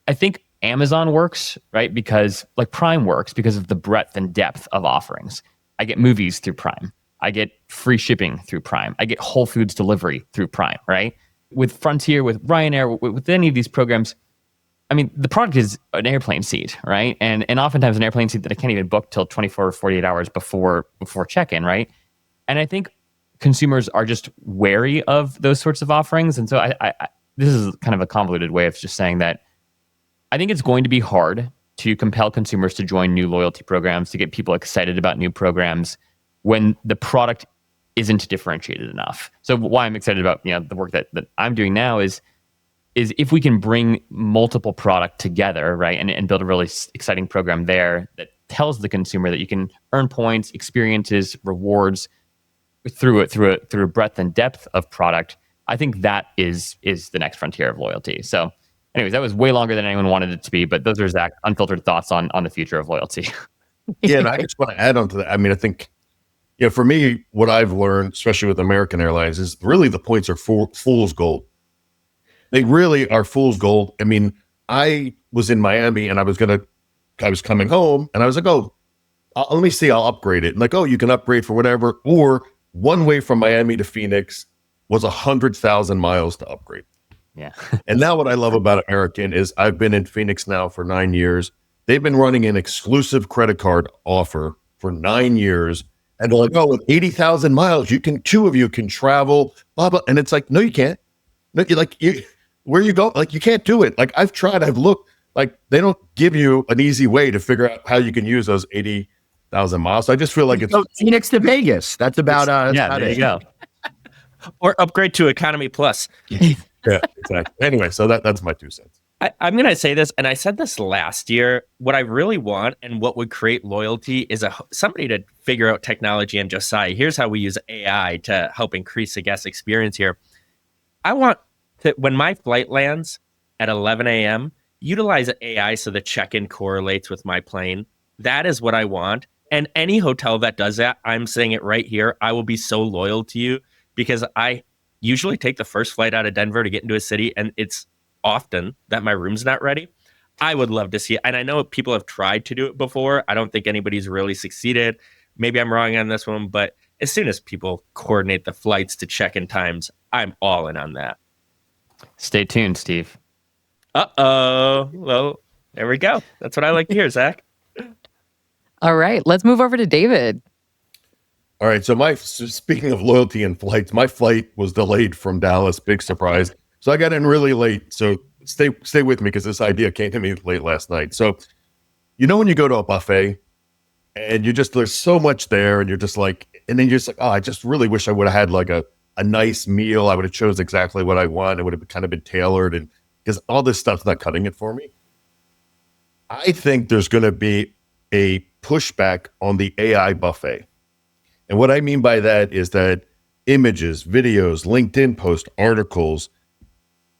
I think Amazon works, right? Because like Prime works because of the breadth and depth of offerings. I get movies through Prime. I get free shipping through Prime. I get Whole Foods delivery through Prime, right? With Frontier, with Ryanair, with any of these programs, I mean, the product is an airplane seat, right? And oftentimes an airplane seat that I can't even book till 24 or 48 hours before check-in, right? And I think consumers are just wary of those sorts of offerings. And so I this is kind of a convoluted way of just saying that I think it's going to be hard to compel consumers to join new loyalty programs, to get people excited about new programs when the product isn't differentiated enough. So why I'm excited about the work that I'm doing now is if we can bring multiple product together, right, and build a really exciting program there that tells the consumer that you can earn points, experiences, rewards through a breadth and depth of product. I think that is the next frontier of loyalty. So anyways, that was way longer than anyone wanted it to be, but those are Zach unfiltered thoughts on the future of loyalty. Yeah, and I just want to add on to that. I mean, I think, for me, what I've learned, especially with American Airlines, is really the points are fool's gold. They really are fool's gold. I mean, I was in Miami and I was coming home and I was like, let me see, I'll upgrade it. And like, you can upgrade for whatever. Or one way from Miami to Phoenix was 100,000 miles to upgrade. Yeah. And now what I love about American is I've been in Phoenix now for 9 years. They've been running an exclusive credit card offer for 9 years. And they're like, with 80,000 miles, two of you can travel, blah, blah. And it's like, no, you can't. No, where you go? Like, you can't do it. Like, I've tried, I've looked, like, they don't give you an easy way to figure out how you can use those 80,000 miles. So I just feel like it's Phoenix to Vegas. That's about there you go. Or upgrade to Economy Plus. Yeah, exactly. Anyway, so that's my 2 cents. I'm going to say this, and I said this last year. What I really want and what would create loyalty is somebody to figure out technology and Josiah. Here's how we use AI to help increase the guest experience here. I want to, when my flight lands at 11 a.m., utilize AI so the check-in correlates with my plane. That is what I want. And any hotel that does that, I'm saying it right here, I will be so loyal to you because I usually take the first flight out of Denver to get into a city, and it's often that my room's not ready. I would love to see it. And I know people have tried to do it before. I don't think anybody's really succeeded. Maybe I'm wrong on this one, but as soon as people coordinate the flights to check-in times, I'm all in on that. Stay tuned, Steve. Uh-oh. Well, there we go. That's what I like to hear, Zach. All right, let's move over to David. All right. So speaking of loyalty and flights, my flight was delayed from Dallas. Big surprise. So I got in really late. So stay with me because this idea came to me late last night. So when you go to a buffet and there's so much there, and you're just like, and then you're just like, oh, I just really wish I would have had like a nice meal. I would have chose exactly what I want. It would have kind of been tailored, and because all this stuff's not cutting it for me. I think there's going to be a pushback on the AI buffet. And what I mean by that is that images, videos, LinkedIn posts, articles,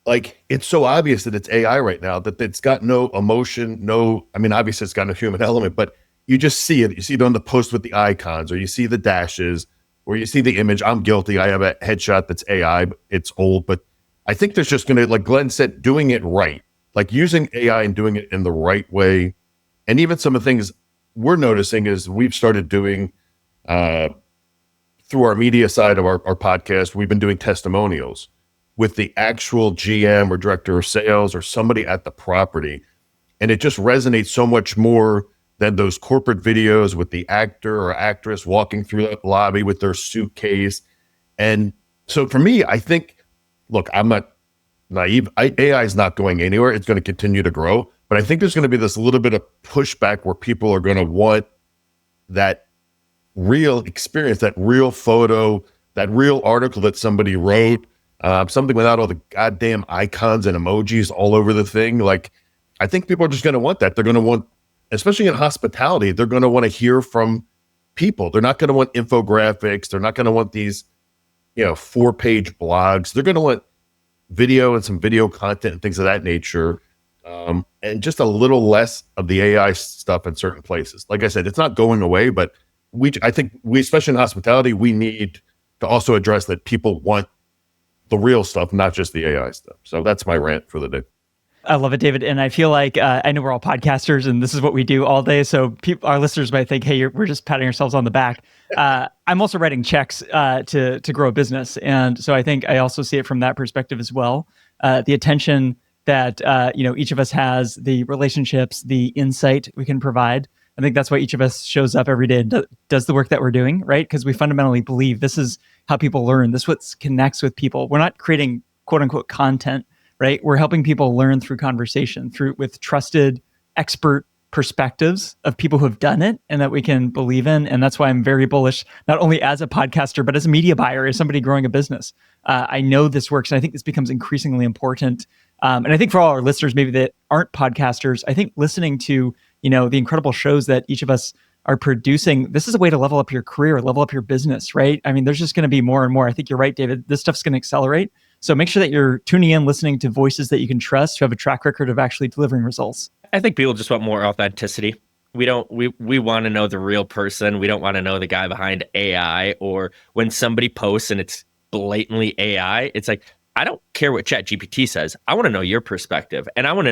like it's so obvious that it's AI right now that it's got no emotion, obviously it's got no human element, but you just see it. You see it on the post with the icons, or you see the dashes, or you see the image. I'm guilty. I have a headshot that's AI. It's old, but I think there's just going to, like Glenn said, doing it right, like using AI and doing it in the right way. And even some of the things we're noticing is we've started doing through our media side of our podcast, we've been doing testimonials with the actual GM or director of sales or somebody at the property. And it just resonates so much more than those corporate videos with the actor or actress walking through the lobby with their suitcase. And so for me, I think, look, I'm not naive. AI is not going anywhere. It's going to continue to grow. But I think there's going to be this little bit of pushback where people are going to want that real experience, that real photo, that real article that somebody wrote, something without all the goddamn icons and emojis all over the thing. Like, I think people are just going to want that. They're going to want, especially in hospitality, they're going to want to hear from people. They're not going to want infographics. They're not going to want these, 4-page blogs. They're going to want video and some video content and things of that nature. And just a little less of the AI stuff in certain places. Like I said, it's not going away, but I think especially in hospitality, we need to also address that people want the real stuff, not just the AI stuff. So that's my rant for the day. I love it, David. And I feel like I know we're all podcasters and this is what we do all day. So our listeners might think, hey, we're just patting ourselves on the back. I'm also writing checks to grow a business. And so I think I also see it from that perspective as well. The attention that each of us has, the relationships, the insight we can provide. I think that's why each of us shows up every day and does the work that we're doing, right? Because we fundamentally believe this is how people learn. This is what connects with people. We're not creating quote unquote content, right? We're helping people learn through conversation, with trusted expert perspectives of people who have done it and that we can believe in. And that's why I'm very bullish, not only as a podcaster, but as a media buyer, as somebody growing a business. I know this works. And I think this becomes increasingly important. And I think for all our listeners, maybe that aren't podcasters, I think listening to, the incredible shows that each of us are producing, this is a way to level up your career, level up your business, right? I mean, there's just going to be more and more. I think you're right, David. This stuff's going to accelerate. So make sure that you're tuning in, listening to voices that you can trust, who have a track record of actually delivering results. I think people just want more authenticity. We want to know the real person. We don't want to know the guy behind AI, or when somebody posts and it's blatantly AI, it's like, I don't care what ChatGPT says. I want to know your perspective, and I want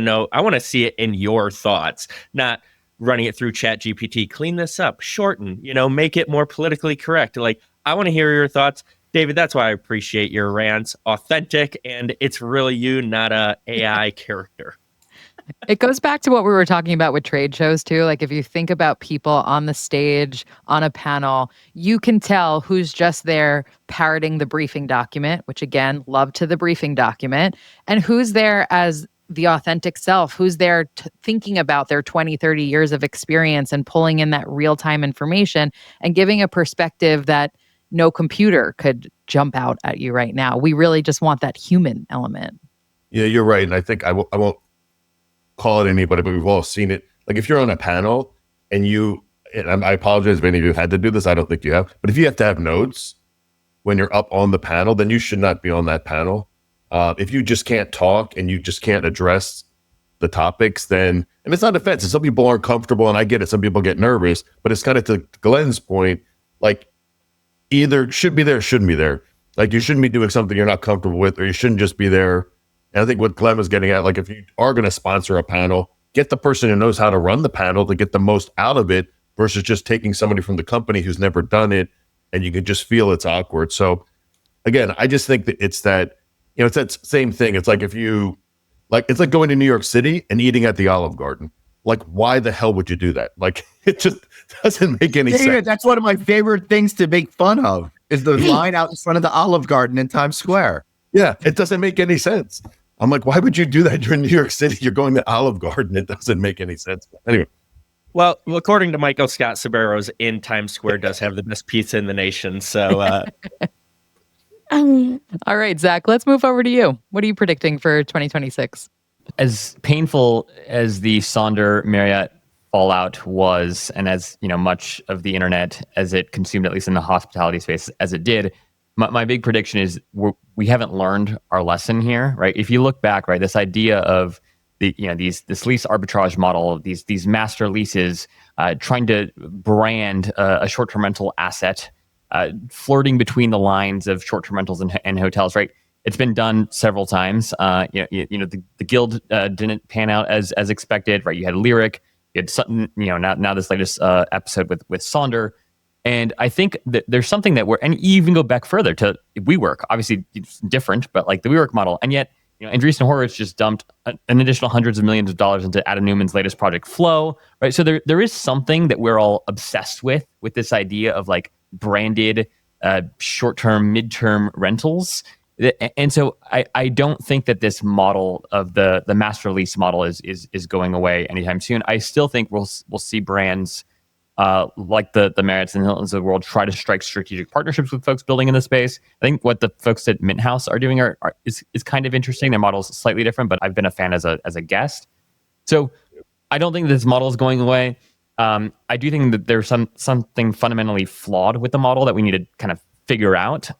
to see it in your thoughts, not running it through ChatGPT. Clean this up, shorten, make it more politically correct. Like, I want to hear your thoughts. David, that's why I appreciate your rants. Authentic, and it's really you, not a AI character. It goes back to what we were talking about with trade shows too. Like if you think about people on the stage, on a panel, you can tell who's just there parroting the briefing document, which again, love to the briefing document, and who's there as the authentic self, who's there thinking about their 20, 30 years of experience and pulling in that real-time information and giving a perspective that no computer could jump out at you right now. We really just want that human element. Yeah, you're right. And I think I won't call it anybody, but we've all seen it. Like if you're on a panel and I apologize if any of you had to do this, I don't think you have, but if you have to have notes when you're up on the panel, then you should not be on that panel. If you just can't talk and you just can't address the topics, then, and it's not offensive. Some people aren't comfortable, and I get it. Some people get nervous, but it's kind of to Glenn's point, like either should be there, shouldn't be there. Like you shouldn't be doing something you're not comfortable with, or you shouldn't just be there. And I think what Glenn was getting at, like if you are going to sponsor a panel, get the person who knows how to run the panel to get the most out of it versus just taking somebody from the company who's never done it and you can just feel it's awkward. So again, I just think that it's that, it's that same thing. It's like it's like going to New York City and eating at the Olive Garden. like, why the hell would you do that? Like, it just doesn't make any sense. That's one of my favorite things to make fun of is the line out in front of the Olive Garden in Times Square. Yeah, it doesn't make any sense. I'm like, why would you do that? You're in New York City. You're going to Olive Garden. It doesn't make any sense. Anyway. Well, according to Michael Scott Sobero's, in Times Square does have the best pizza in the nation. So, all right, Zach, let's move over to you. What are you predicting for 2026? As painful as the Sonder Marriott fallout was, and as much of the internet as it consumed, at least in the hospitality space, as it did, my big prediction is we haven't learned our lesson here, right? If you look back, right, this idea of this lease arbitrage model, these master leases, trying to brand a short-term rental asset, flirting between the lines of short-term rentals and hotels, right? It's been done several times. The Guild didn't pan out as expected, right? You had Lyric, you had Sutton, now this latest episode with Sonder. And I think that there's something that and you even go back further to WeWork. Obviously, it's different, but like the WeWork model. And yet, Andreessen Horowitz just dumped an additional hundreds of millions of dollars into Adam Newman's latest project, Flow, right? So there is something that we're all obsessed with this idea of like branded short-term, mid-term rentals. And so I don't think that this model of the master lease model is going away anytime soon. I still think we'll see brands like the Marriotts and Hiltons of the world try to strike strategic partnerships with folks building in the space. I think what the folks at Mint House are doing is kind of interesting. Their model is slightly different, but I've been a fan as a guest. So I don't think this model is going away. I do think that there's something fundamentally flawed with the model that we need to kind of figure out.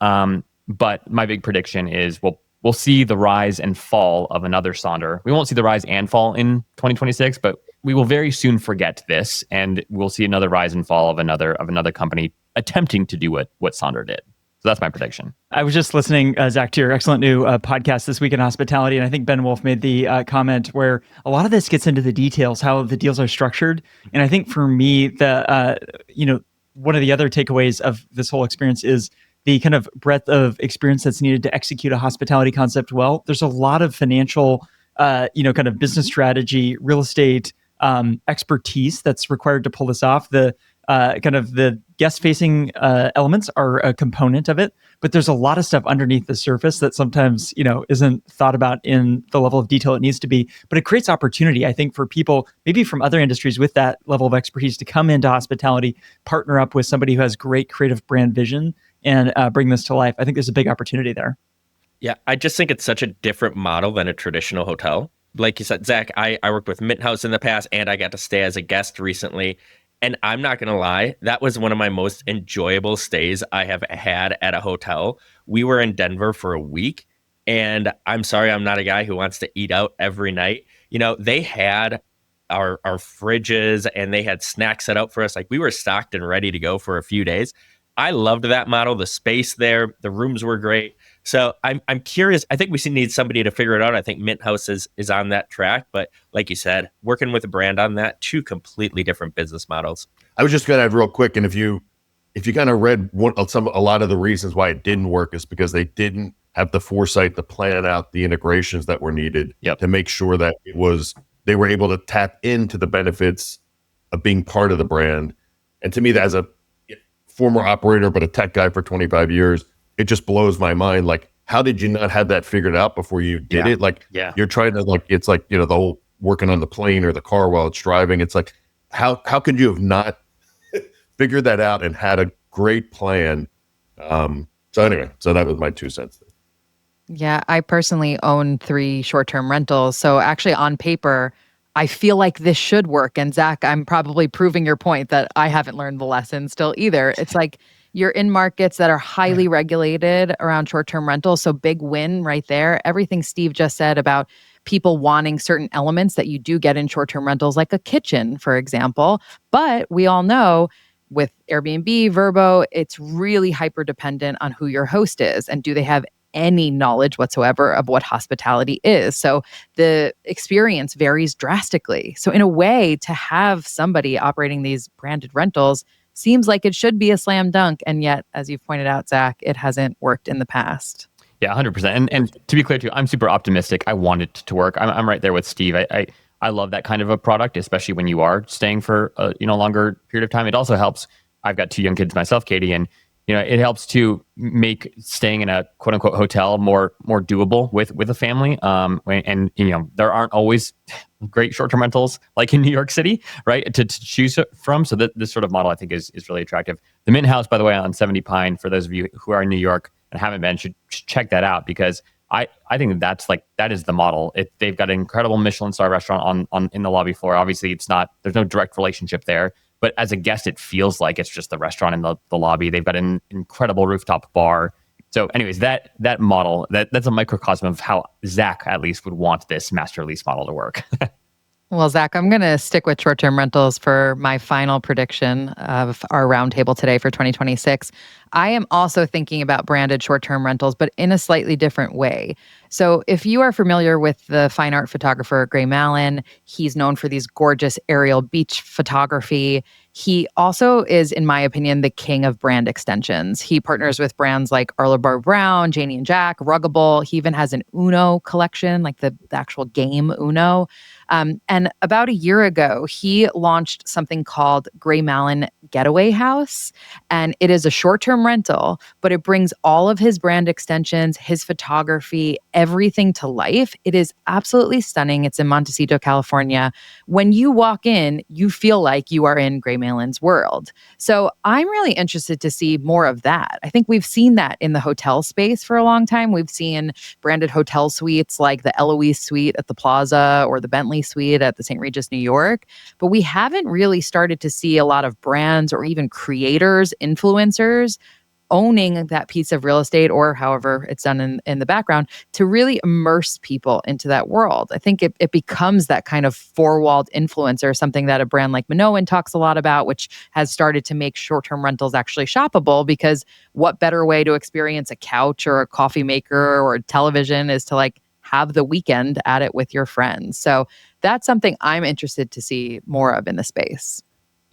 But my big prediction is we'll see the rise and fall of another Sonder. We won't see the rise and fall in 2026, but we will very soon forget this, and we'll see another rise and fall of another company attempting to do what Sonder did. So that's my prediction. I was just listening, Zach, to your excellent new podcast, This Week in Hospitality, and I think Ben Wolf made the comment where a lot of this gets into the details, how the deals are structured. And I think for me, one of the other takeaways of this whole experience is the kind of breadth of experience that's needed to execute a hospitality concept well. There's a lot of financial, kind of business strategy, real estate expertise that's required to pull this off. The kind of the guest-facing elements are a component of it, but there's a lot of stuff underneath the surface that sometimes isn't thought about in the level of detail it needs to be. But it creates opportunity, I think, for people maybe from other industries with that level of expertise to come into hospitality, partner up with somebody who has great creative brand vision, and bring this to life. I think there's a big opportunity there. Yeah, I just think it's such a different model than a traditional hotel. Like you said, Zach, I worked with Mint House in the past, and I got to stay as a guest recently. And I'm not going to lie, that was one of my most enjoyable stays I have had at a hotel. We were in Denver for a week, and I'm sorry, I'm not a guy who wants to eat out every night. They had our fridges, and they had snacks set out for us. Like, we were stocked and ready to go for a few days. I loved that model. The space there, the rooms were great. So I'm curious. I think we need somebody to figure it out. I think Mint House is on that track. But like you said, working with a brand on that, two completely different business models. I was just going to add real quick, and if you kind of read a lot of the reasons why it didn't work is because they didn't have the foresight to plan out the integrations that were needed to make sure that they were able to tap into the benefits of being part of the brand. And to me, that as a former operator, but a tech guy for 25 years, it just blows my mind. Like, how did you not have that figured out before you did it? Like, you're trying to it's like, the whole working on the plane or the car while it's driving. It's like, how could you have not figured that out and had a great plan? So that was my 2 cents. Yeah, I personally own 3 short-term rentals. So actually on paper, I feel like this should work. And Zach, I'm probably proving your point that I haven't learned the lesson still either. It's like you're in markets that are highly regulated around short-term rentals. So big win right there. Everything Steve just said about people wanting certain elements that you do get in short-term rentals, like a kitchen, for example. But we all know with Airbnb, Vrbo, it's really hyper-dependent on who your host is. And do they have any knowledge whatsoever of what hospitality is? So the experience varies drastically. So in a way, to have somebody operating these branded rentals seems like it should be a slam dunk. And yet, as you've pointed out, Zach, it hasn't worked in the past. Yeah, 100%. And to be clear too, I'm super optimistic. I want it to work. I'm right there with Steve. I I love that kind of a product, especially when you are staying for a longer period of time. It also helps. I've got 2 young kids myself, Katie, and it helps to make staying in a quote unquote hotel more doable with a family. And there aren't always great short term rentals like in New York City, right? To choose from. So that this sort of model I think is really attractive. The Mint House, by the way, on 70 Pine, for those of you who are in New York and haven't been, should check that out, because I think that is the model. They've got an incredible Michelin star restaurant on in the lobby floor. Obviously, there's no direct relationship there, but as a guest, it feels like it's just the restaurant in the lobby. They've got an incredible rooftop bar. So, anyways, that model that's a microcosm of how Zach at least would want this master lease model to work. Well, Zach, I'm going to stick with short-term rentals for my final prediction of our roundtable today for 2026. I am also thinking about branded short-term rentals, but in a slightly different way. So if you are familiar with the fine art photographer Gray Mallon, he's known for these gorgeous aerial beach photography. He also is, in my opinion, the king of brand extensions. He partners with brands like Arlo Bar Brown, Janie and Jack, Ruggable. He even has an Uno collection, like the actual game Uno. And about a year ago, he launched something called Gray Mallon Getaway House. And it is a short-term rental, but it brings all of his brand extensions, his photography, everything to life. It is absolutely stunning. It's in Montecito, California. When you walk in, you feel like you are in Gray Mallon's world. So I'm really interested to see more of that. I think we've seen that in the hotel space for a long time. We've seen branded hotel suites like the Eloise suite at the Plaza or the Bentley suite at the St. Regis, New York. But we haven't really started to see a lot of brands or even creators, influencers owning that piece of real estate, or however it's done in the background, to really immerse people into that world. I think it becomes that kind of four-walled influencer, something that a brand like Minoan talks a lot about, which has started to make short-term rentals actually shoppable, because what better way to experience a couch or a coffee maker or a television is to have the weekend at it with your friends. So that's something I'm interested to see more of in the space.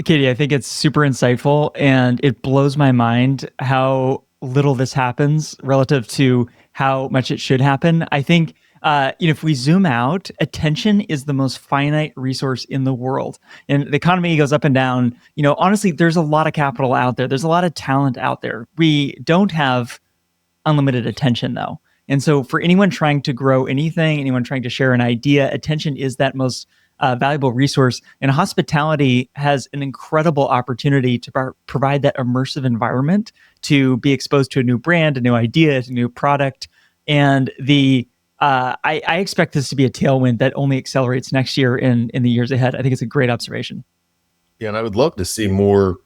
Katie, I think it's super insightful, and it blows my mind how little this happens relative to how much it should happen. I think, if we zoom out, attention is the most finite resource in the world. And the economy goes up and down. Honestly, there's a lot of capital out there. There's a lot of talent out there. We don't have unlimited attention, though. And so for anyone trying to grow anything, anyone trying to share an idea, attention is that most valuable resource. And hospitality has an incredible opportunity to provide that immersive environment to be exposed to a new brand, a new idea, a new product. And I expect this to be a tailwind that only accelerates next year in the years ahead. I think it's a great observation. Yeah, and I would love to see more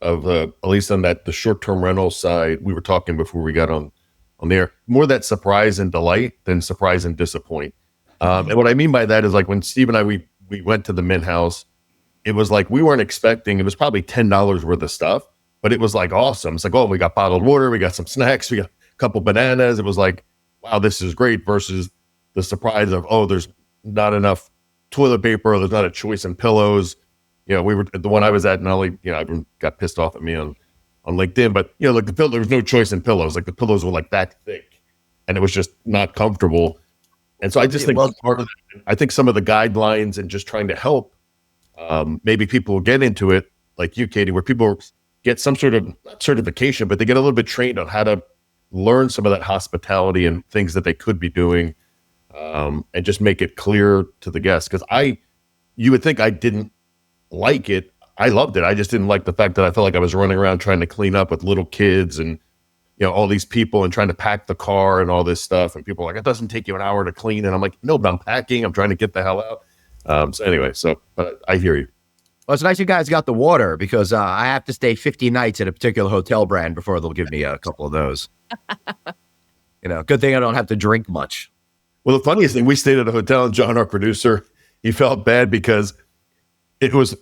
of, at least on the short-term rental side. We were talking before we got on there, more that surprise and delight than surprise and disappoint. And what I mean by that is, like, when Steve and I, we went to the Mint House, it was like we weren't expecting, it was probably $10 worth of stuff, but it was like awesome. It's like, oh, we got bottled water, we got some snacks, we got a couple bananas. It was like, wow, this is great, versus the surprise of, oh, there's not enough toilet paper, or there's not a choice in pillows. We were the one I was at, not only, everyone got pissed off at me on LinkedIn, but there was no choice in pillows. Like, the pillows were like that thick, and it was just not comfortable. And so I just think part of that, I think some of the guidelines and just trying to help, maybe people will get into it, like you, Katie, where people get some sort of, not certification, but they get a little bit trained on how to learn some of that hospitality and things that they could be doing, and just make it clear to the guests. Because you would think I didn't like it. I loved it. I just didn't like the fact that I felt like I was running around trying to clean up with little kids and all these people, and trying to pack the car and all this stuff. And people are like, it doesn't take you an hour to clean. And I'm like, no, but I'm packing. I'm trying to get the hell out. So anyway, but I hear you. Well, it's nice you guys got the water, because I have to stay 50 nights at a particular hotel brand before they'll give me a couple of those. Good thing I don't have to drink much. Well, the funniest thing, we stayed at a hotel, and John, our producer, he felt bad because it was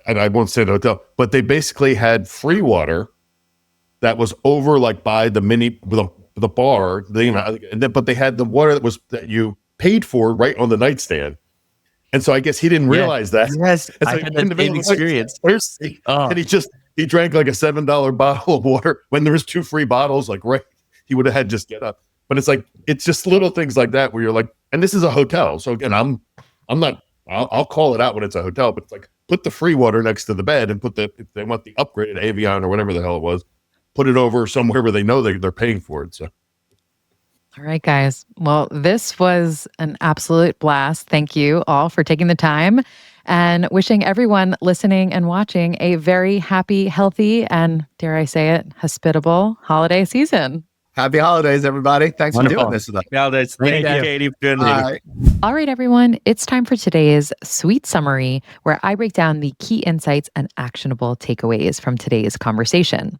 and I won't say the hotel, but they basically had free water that was over by the the bar, but they had the water that you paid for right on the nightstand. And so I guess he didn't realize that. Yes, so I had the same experience. And he drank like a $7 bottle of water when there was 2 free bottles. He would have had just get up. But it's just little things like that where you're like, and this is a hotel. So again, I'm not I'll call it out when it's a hotel, but it's like, put the free water next to the bed and if they want the upgraded Avion or whatever the hell it was, put it over somewhere where they know they're paying for it. So. All right, guys. Well, this was an absolute blast. Thank you all for taking the time, and wishing everyone listening and watching a very happy, healthy, and dare I say it, hospitable holiday season. Happy holidays, everybody. Thanks Wonderful. for doing this with us. Valdez, thank you, Katie, for doing Bye. All right, everyone. It's time for today's sweet summary, where I break down the key insights and actionable takeaways from today's conversation.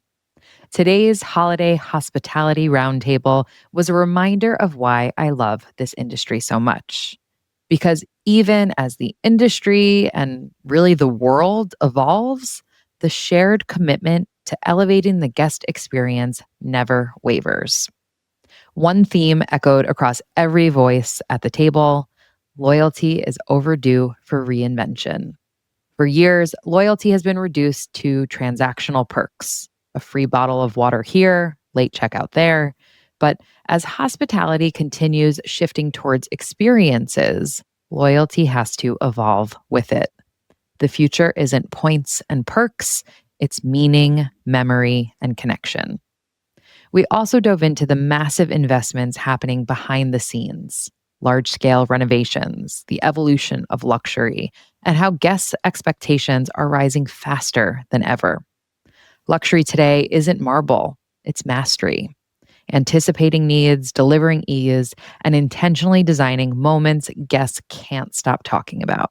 Today's holiday hospitality roundtable was a reminder of why I love this industry so much. Because even as the industry and really the world evolves, the shared commitment to elevating the guest experience never wavers. One theme echoed across every voice at the table: loyalty is overdue for reinvention. For years, loyalty has been reduced to transactional perks. A free bottle of water here, late checkout there. But as hospitality continues shifting towards experiences, loyalty has to evolve with it. The future isn't points and perks, it's meaning, memory, and connection. We also dove into the massive investments happening behind the scenes, large-scale renovations, the evolution of luxury, and how guests' expectations are rising faster than ever. Luxury today isn't marble, it's mastery. Anticipating needs, delivering ease, and intentionally designing moments guests can't stop talking about.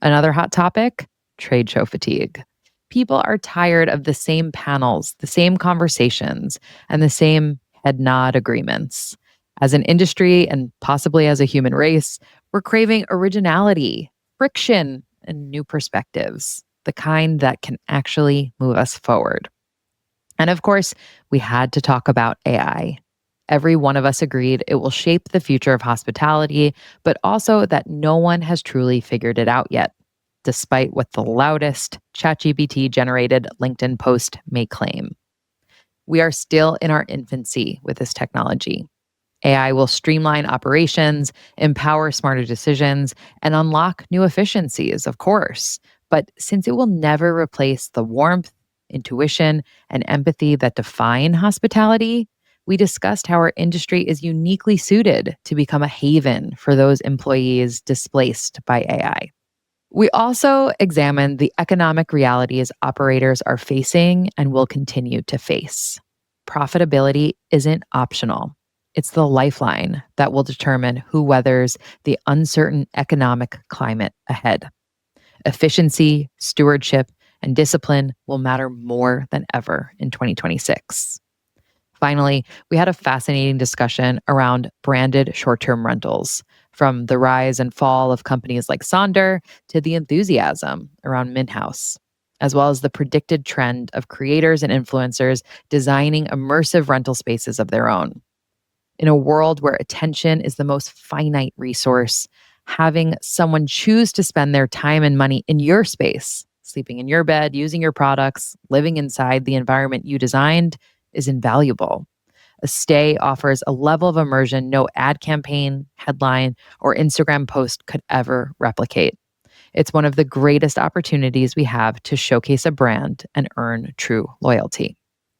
Another hot topic: trade show fatigue. People are tired of the same panels, the same conversations, and the same head nod agreements. As an industry, and possibly as a human race, we're craving originality, friction, and new perspectives, the kind that can actually move us forward. And of course, we had to talk about AI. Every one of us agreed it will shape the future of hospitality, but also that no one has truly figured it out yet, despite what the loudest ChatGPT-generated LinkedIn post may claim. We are still in our infancy with this technology. AI will streamline operations, empower smarter decisions, and unlock new efficiencies, of course. But since it will never replace the warmth, intuition, and empathy that define hospitality, we discussed how our industry is uniquely suited to become a haven for those employees displaced by AI. We also examined the economic realities operators are facing and will continue to face. Profitability isn't optional. It's the lifeline that will determine who weathers the uncertain economic climate ahead. Efficiency, stewardship, and discipline will matter more than ever in 2026. Finally, we had a fascinating discussion around branded short-term rentals, from the rise and fall of companies like Sonder to the enthusiasm around Minhouse, as well as the predicted trend of creators and influencers designing immersive rental spaces of their own. In a world where attention is the most finite resource, having someone choose to spend their time and money in your space, sleeping in your bed, using your products, living inside the environment you designed, is invaluable. A stay offers a level of immersion no ad campaign, headline, or Instagram post could ever replicate. It's one of the greatest opportunities we have to showcase a brand and earn true loyalty.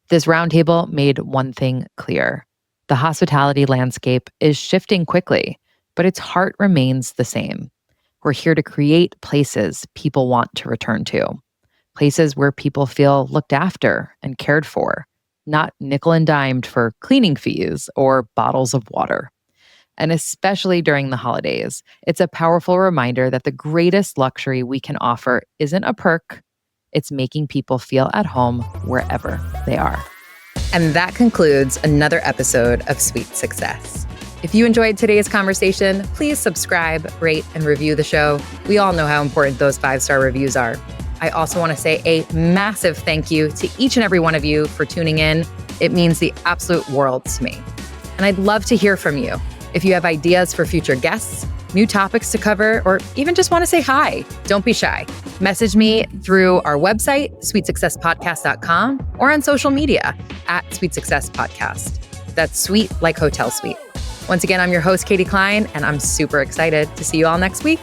This roundtable made one thing clear. The hospitality landscape is shifting quickly, but its heart remains the same. We're here to create places people want to return to, places where people feel looked after and cared for, not nickel and dimed for cleaning fees or bottles of water. And especially during the holidays, it's a powerful reminder that the greatest luxury we can offer isn't a perk, it's making people feel at home wherever they are. And that concludes another episode of Sweet Success. If you enjoyed today's conversation, please subscribe, rate, and review the show. We all know how important those 5-star reviews are. I also want to say a massive thank you to each and every one of you for tuning in. It means the absolute world to me. And I'd love to hear from you. If you have ideas for future guests, new topics to cover, or even just want to say hi, don't be shy. Message me through our website, sweetsuccesspodcast.com, or on social media @sweetsuccesspodcast. That's sweet like hotel suite. Once again, I'm your host, Katie Cline, and I'm super excited to see you all next week.